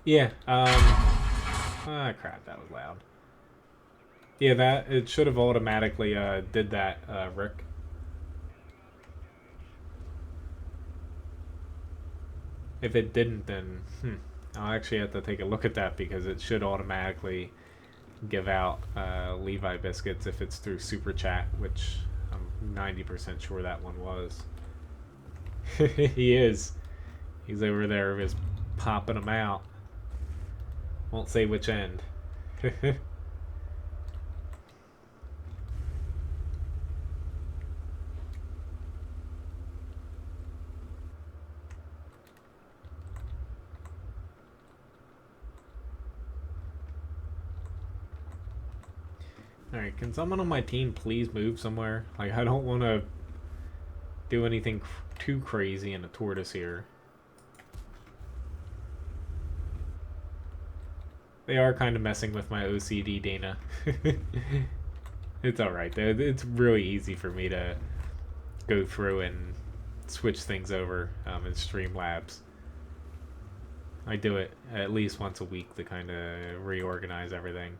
yeah. Ah, crap, that was loud. Yeah, that it should have automatically did that, Rick. If it didn't, then I'll actually have to take a look at that because it should automatically give out Levi biscuits if it's through Super Chat, which I'm 90% sure that one was. He is. He's over there just popping them out. Won't say which end. Alright, can someone on my team please move somewhere? Like, I don't want to do anything too crazy in a tortoise here. They are kind of messing with my OCD, Dana. It's alright. It's really easy for me to go through and switch things over in Streamlabs. I do it at least once a week to kind of reorganize everything.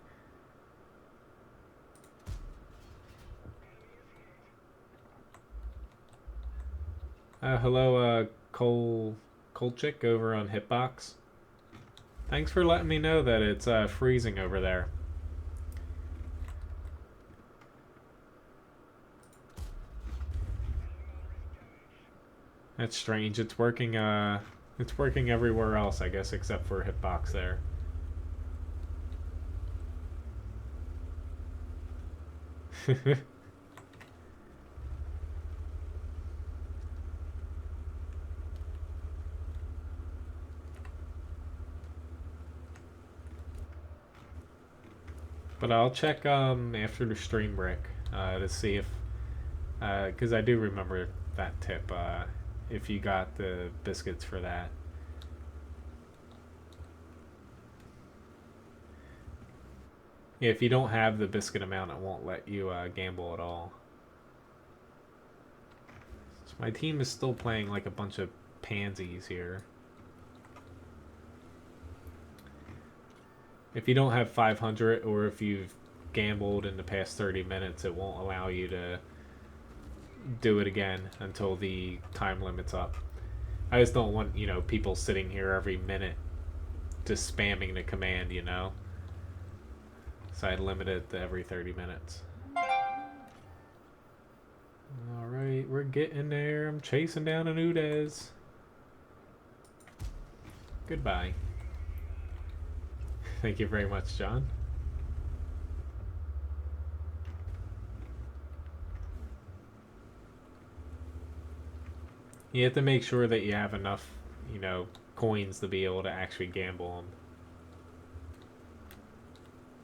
Hello, Kolchik over on Hitbox. Thanks for letting me know that it's freezing over there. That's strange. It's working everywhere else, I guess, except for Hitbox there. But I'll check after the stream break to see if, because I do remember that tip. If you got the biscuits for that. Yeah, if you don't have the biscuit amount, it won't let you gamble at all. So my team is still playing like a bunch of pansies here. If you don't have 500 or if you've gambled in the past 30 minutes, it won't allow you to do it again until the time limit's up. I just don't want, you know, people sitting here every minute just spamming the command, you know? So I limit it to every 30 minutes. Alright, we're getting there. I'm chasing down an Udez. Goodbye. Thank you very much, John. You have to make sure that you have enough, you know, coins to be able to actually gamble them.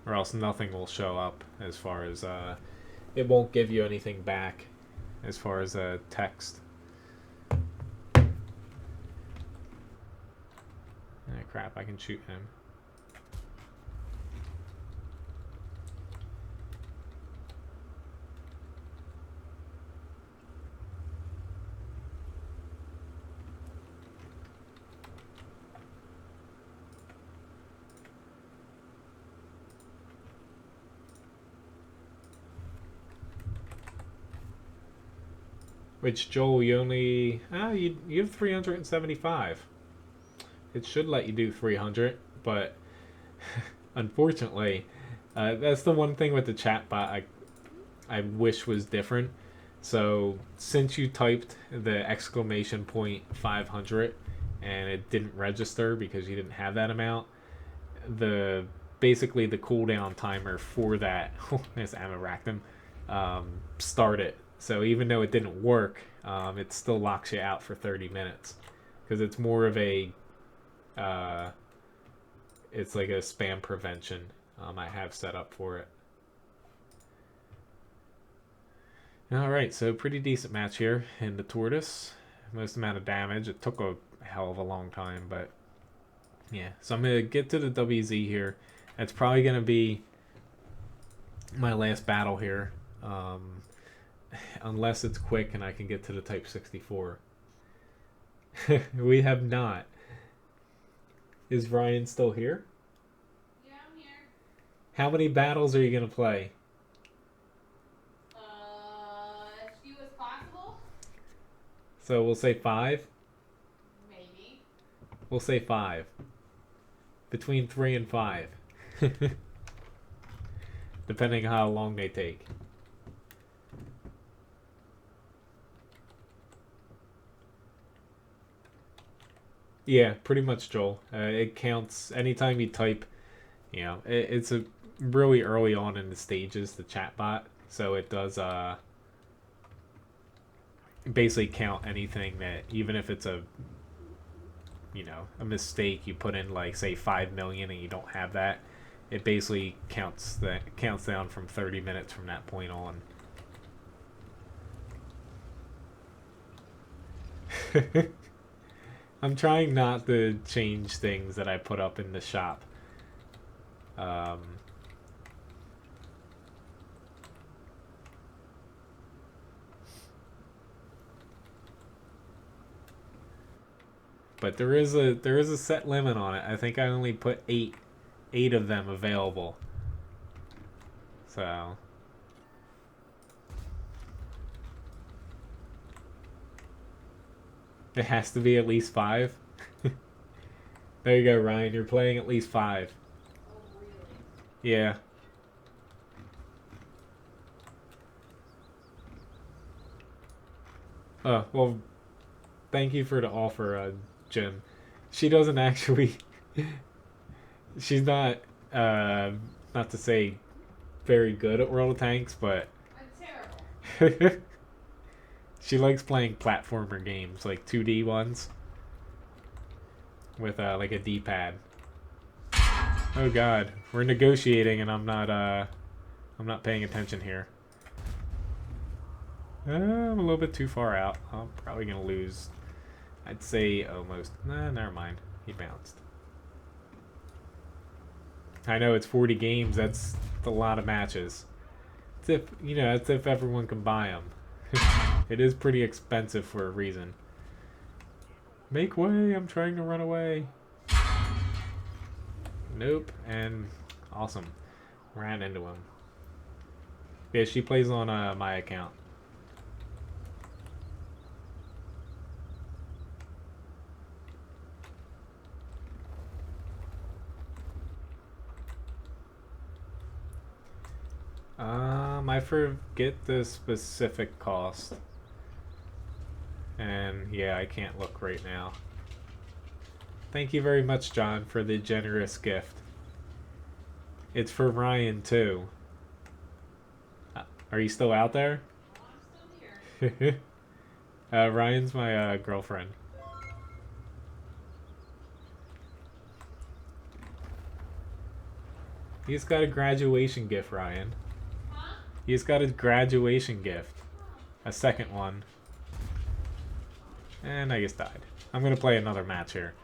Or else nothing will show up as far as, it won't give you anything back as far as text. Ah, crap, I can shoot him. Which, Joel, you only... you have 375. It should let you do 300, but unfortunately, that's the one thing with the chat bot I wish was different. So since you typed the exclamation point 500 and it didn't register because you didn't have that amount, basically the cooldown timer for that there's Amaractum started. So even though it didn't work, it still locks you out for 30 minutes because it's more of a it's like a spam prevention I have set up for it. Alright, so pretty decent match here in the Tortoise. Most amount of damage. It took a hell of a long time, but yeah. So I'm going to get to the WZ here. It's probably going to be my last battle here. Unless it's quick and I can get to the Type 64. We have not. Is Ryan still here? Yeah, I'm here. How many battles are you going to play? As few as possible. So we'll say 5? Maybe. We'll say 5. Between 3 and 5. Depending on how long they take. Yeah, pretty much, Joel. It counts anytime you type, you know, it's a really early on in the stages, the chatbot, so it does basically count anything that, even if it's a, you know, a mistake, you put in like say 5 million and you don't have that, it basically counts down from 30 minutes from that point on. I'm trying not to change things that I put up in the shop. But there is a set limit on it. I think I only put eight of them available. So it has to be at least 5. There you go, Ryan. You're playing at least 5. Oh, really? Yeah. Well, thank you for the offer, Jim. She doesn't actually... She's not, not to say very good at World of Tanks, but... I'm terrible. She likes playing platformer games, like 2D ones. With, like a D-pad. Oh god, we're negotiating and I'm not paying attention here. I'm a little bit too far out. I'm probably gonna lose. I'd say almost. Nah, never mind. He bounced. I know it's 40 games. That's a lot of matches. It's if, you know, it's if everyone can buy them. It is pretty expensive for a reason. Make way! I'm trying to run away. Nope. And awesome. Ran into him. Yeah, she plays on my account. I forget the specific cost. And yeah, I can't look right now. Thank you very much, John, for the generous gift. It's for Ryan, too. Are you still out there? Oh, I'm still here. Ryan's my girlfriend. He's got a graduation gift, Ryan. Huh? He's got a graduation gift. A second one. And I just died. I'm gonna play another match here.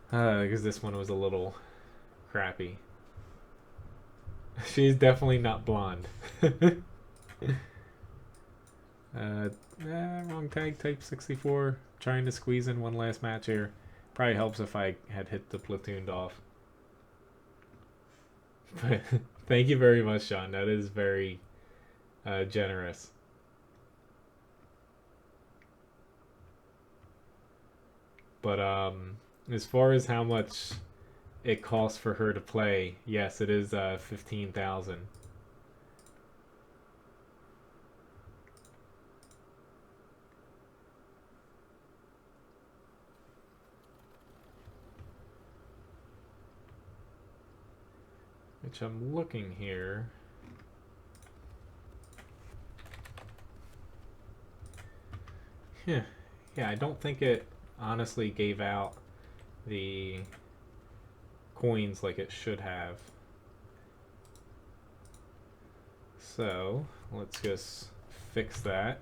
Because this one was a little crappy. She's definitely not blonde. Wrong tag, Type 64. Trying to squeeze in one last match here. Probably helps if I had hit the platooned off. But thank you very much, Sean. That is very generous. But as far as how much it costs for her to play, yes, it is 15,000. Which I'm looking here. Yeah, yeah, I don't think it honestly gave out the coins like it should have. So let's just fix that.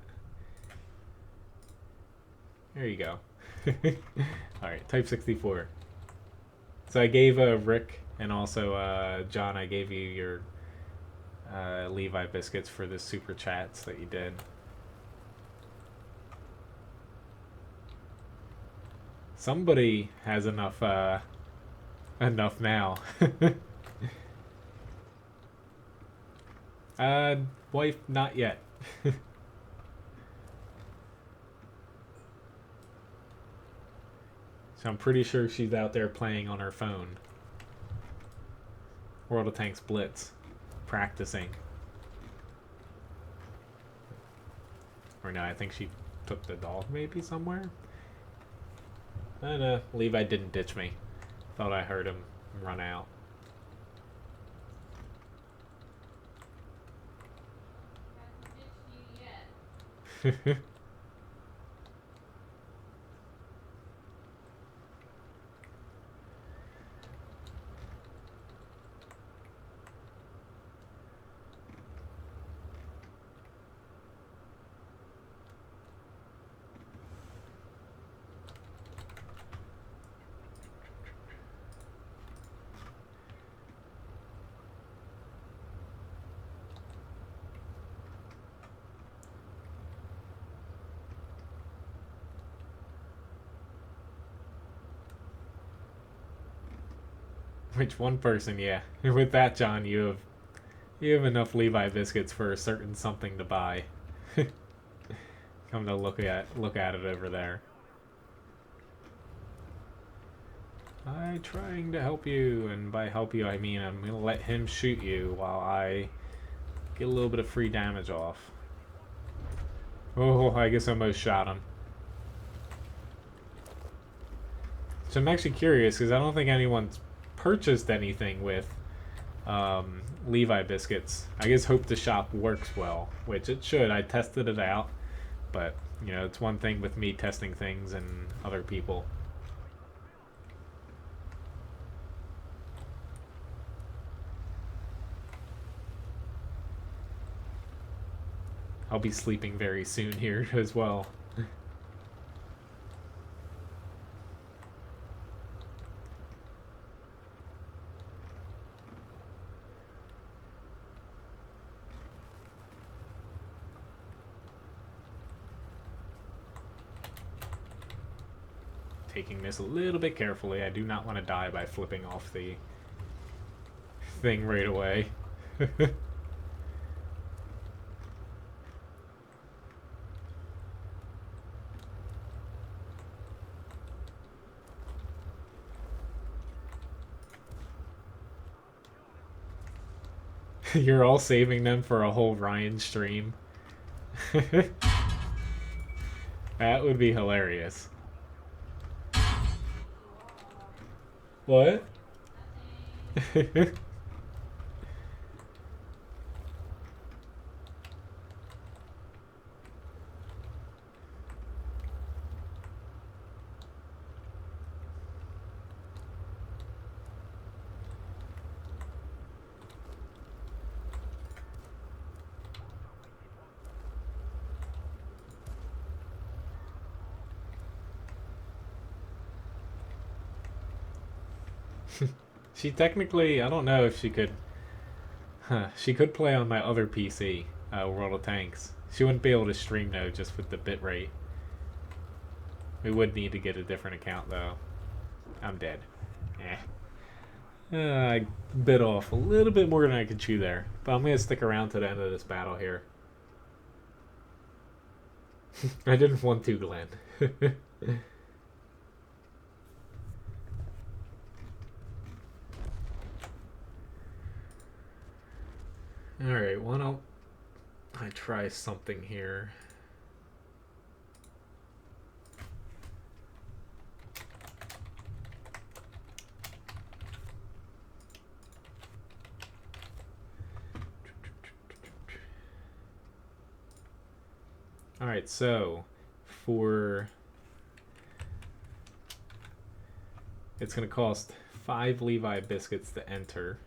There you go. Alright, type 64. So I gave Rick and also John, I gave you your Levi biscuits for the super chats that you did. Somebody has enough enough now. Wife, not yet. So I'm pretty sure she's out there playing on her phone. World of Tanks Blitz. Practicing. Or no, I think she took the dog maybe somewhere. I know, Levi didn't ditch me. Thought I heard him run out. Hasn't ditched you yet. Which one person? Yeah. With that, John, you have enough Levi biscuits for a certain something to buy. Come to look at it over there. I'm trying to help you, and by help you I mean I'm gonna let him shoot you while I get a little bit of free damage off. Oh, I guess I almost shot him. So I'm actually curious because I don't think anyone's purchased anything with Levi biscuits. I guess hope the shop works well, which it should. I tested it out, but you know, it's one thing with me testing things and other people. I'll be sleeping very soon here as well. Taking this a little bit carefully. I do not want to die by flipping off the thing right away. You're all saving them for a whole Ryan stream. That would be hilarious. What? She technically, I don't know if she could. She could play on my other PC, World of Tanks. She wouldn't be able to stream though, just with the bitrate. We would need to get a different account though. I'm dead. I bit off a little bit more than I could chew there, but I'm gonna stick around to the end of this battle here. I didn't want to, Glenn. Alright, why don't I try something here? Alright, so for it's going to cost 5 Levi biscuits to enter.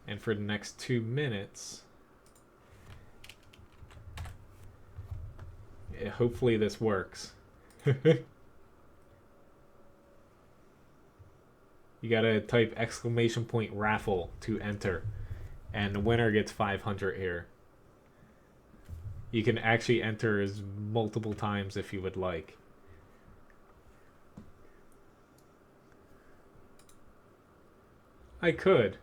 And for the next 2 minutes, hopefully this works. You gotta type !Raffle to enter. And the winner gets 500 here. You can actually enter as multiple times if you would like. I could.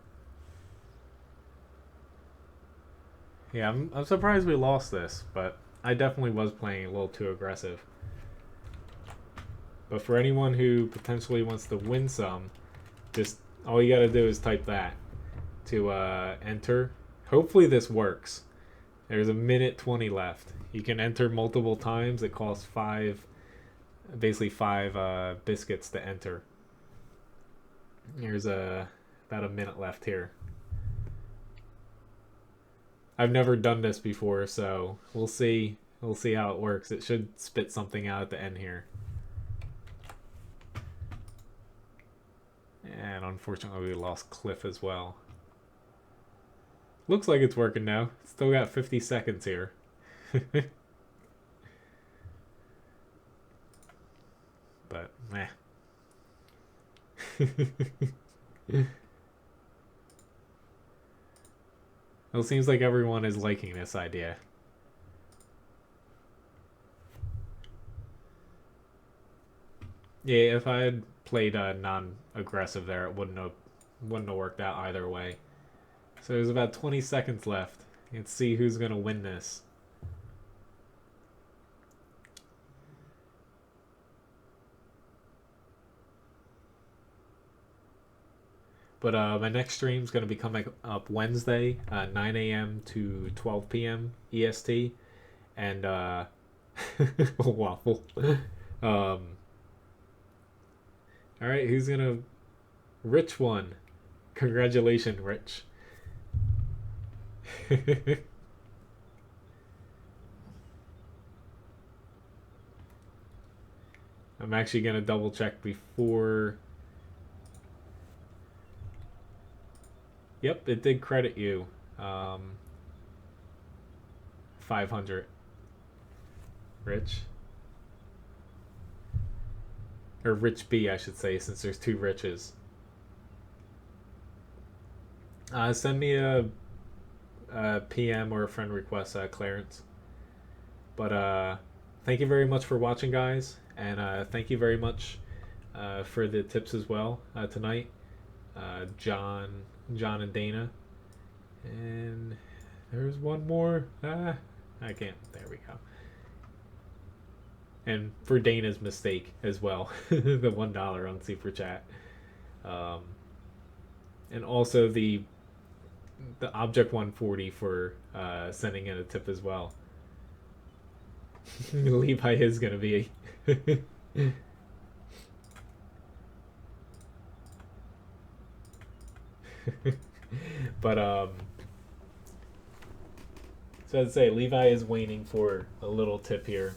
Yeah, I'm surprised we lost this, but I definitely was playing a little too aggressive. But for anyone who potentially wants to win some, just all you gotta do is type that to enter. Hopefully this works. There's 1:20 left. You can enter multiple times. It costs 5 biscuits to enter. There's about a minute left here. I've never done this before, so we'll see. We'll see how it works. It should spit something out at the end here. And unfortunately, we lost Cliff as well. Looks like it's working now. Still got 50 seconds here. But, meh. Well, it seems like everyone is liking this idea. Yeah, if I had played non-aggressive there, it wouldn't have worked out either way. So there's about 20 seconds left. Let's see who's gonna win this. But my next stream is going to be coming up Wednesday, 9 a.m. to 12 p.m. EST. And, waffle. Alright, who's going to... Rich won. Congratulations, Rich. I'm actually going to double check before... Yep, it did credit you 500. Rich. Or Rich B, I should say, since there's 2 Riches. Send me a PM or a friend request, Clarence. But thank you very much for watching, guys. And thank you very much for the tips as well tonight. John and Dana. And there's one more. I can't. There we go. And for Dana's mistake as well. The $1 on Super Chat. And also the Object 140 for sending in a tip as well. Levi is going to be... But so I'd say Levi is waiting for a little tip here,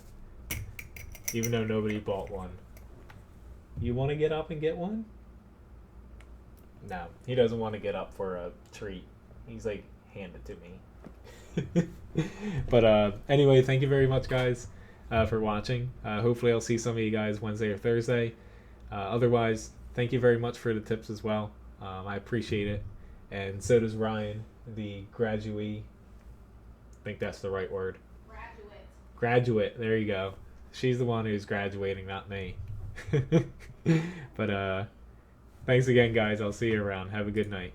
even though nobody bought one. You want to get up and get one? No, he doesn't want to get up for a treat. He's like, hand it to me. But anyway, thank you very much, guys, for watching. Hopefully I'll see some of you guys Wednesday or Thursday. Otherwise, thank you very much for the tips as well. I appreciate it. And so does Ryan, the graduate. I think that's the right word. Graduate. There you go. She's the one who's graduating, not me. But thanks again, guys. I'll see you around. Have a good night.